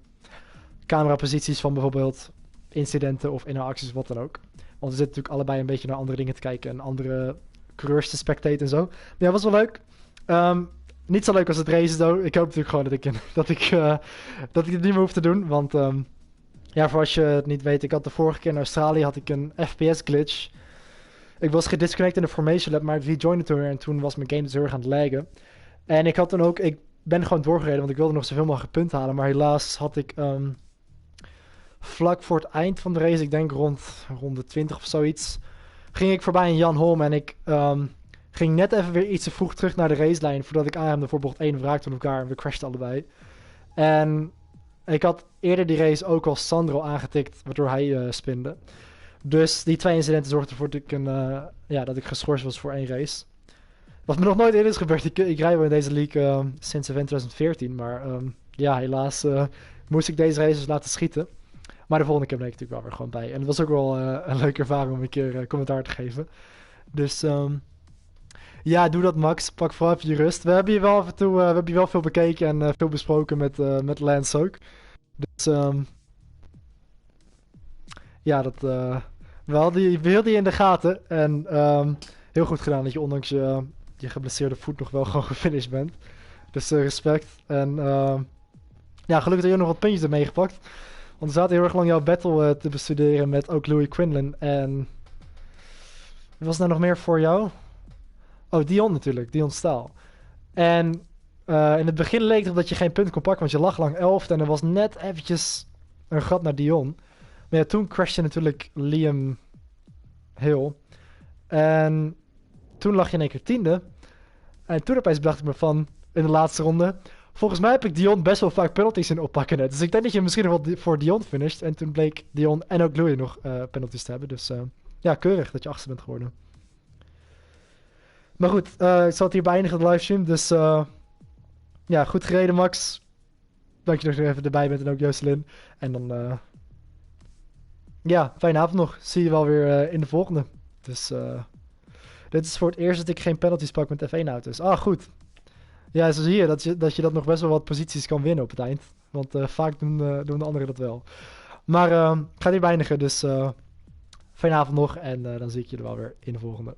cameraposities van bijvoorbeeld incidenten of interacties of wat dan ook. Want we zitten natuurlijk allebei een beetje naar andere dingen te kijken en andere coureurs te spectaten en zo. Maar ja, was wel leuk. Niet zo leuk als het racen, though. Ik hoop natuurlijk gewoon dat ik het niet meer hoef te doen. Want ja, voor als je het niet weet, ik had de vorige keer in Australië had ik een FPS glitch. Ik was gedisconnect in de Formation Lab, maar ik rejoinde toen en toen was mijn game dus heel erg aan het laggen. En ik had dan ook, ik ben gewoon doorgereden, want ik wilde nog zoveel mogelijk punten halen. Maar helaas had ik vlak voor het eind van de race, ik denk rond ronde 20 of zoiets, ging ik voorbij een Jan Holm en ik ging net even weer iets te vroeg terug naar de racelijn voordat ik aanremde voor bocht 1 raakte op elkaar en we crashten allebei. En ik had eerder die race ook al Sandro aangetikt, waardoor hij spinde. Dus die 2 incidenten zorgden ervoor dat ik geschorst was voor 1 race. Wat me nog nooit eerder is gebeurd. Ik rijd wel in deze league sinds event 2014. Maar ja, helaas moest ik deze races laten schieten. Maar de volgende keer ben ik natuurlijk wel weer gewoon bij. En het was ook wel een leuke ervaring om een keer commentaar te geven. Dus ja, doe dat Max. Pak vooral even je rust. We hebben hier wel af en toe we hebben hier wel veel bekeken en veel besproken met Lance ook. Dus ja, we hielden die in de gaten. En heel goed gedaan dat je ondanks je geblesseerde voet nog wel gewoon gefinished bent. Dus respect. En ja, gelukkig dat je nog wat puntjes ermee gepakt. Want we zaten heel erg lang jouw battle te bestuderen met ook Louis Quinlan. En wat was er nou nog meer voor jou? Oh, Dion natuurlijk. Dion Staal. En in het begin leek het dat je geen punten kon pakken, want je lag lang 11 en er was net eventjes een gat naar Dion. Maar ja, toen crashte natuurlijk Liam Hill. En toen lag je in één keer 10e. En toen opeens bedacht ik me van, in de laatste ronde, volgens mij heb ik Dion best wel vaak penalties in oppakken net. Dus ik denk dat je misschien nog wel voor Dion finished. En toen bleek Dion en ook Louis nog penalties te hebben. Dus ja, keurig dat je 8e bent geworden. Maar goed, ik zal het hier beëindigen, de livestream. Dus ja, goed gereden Max. Dank je nog even erbij bent en ook Jocelyn. En dan ja, fijne avond nog. Zie je wel weer in de volgende. Dus dit is voor het eerst dat ik geen penalties pak met F1-auto's. Ah, goed. Ja, zo zie je dat je dat nog best wel wat posities kan winnen op het eind. Want vaak doen de anderen dat wel. Maar ik ga hier beëindigen, dus fijne avond nog. En dan zie ik je er wel weer in de volgende.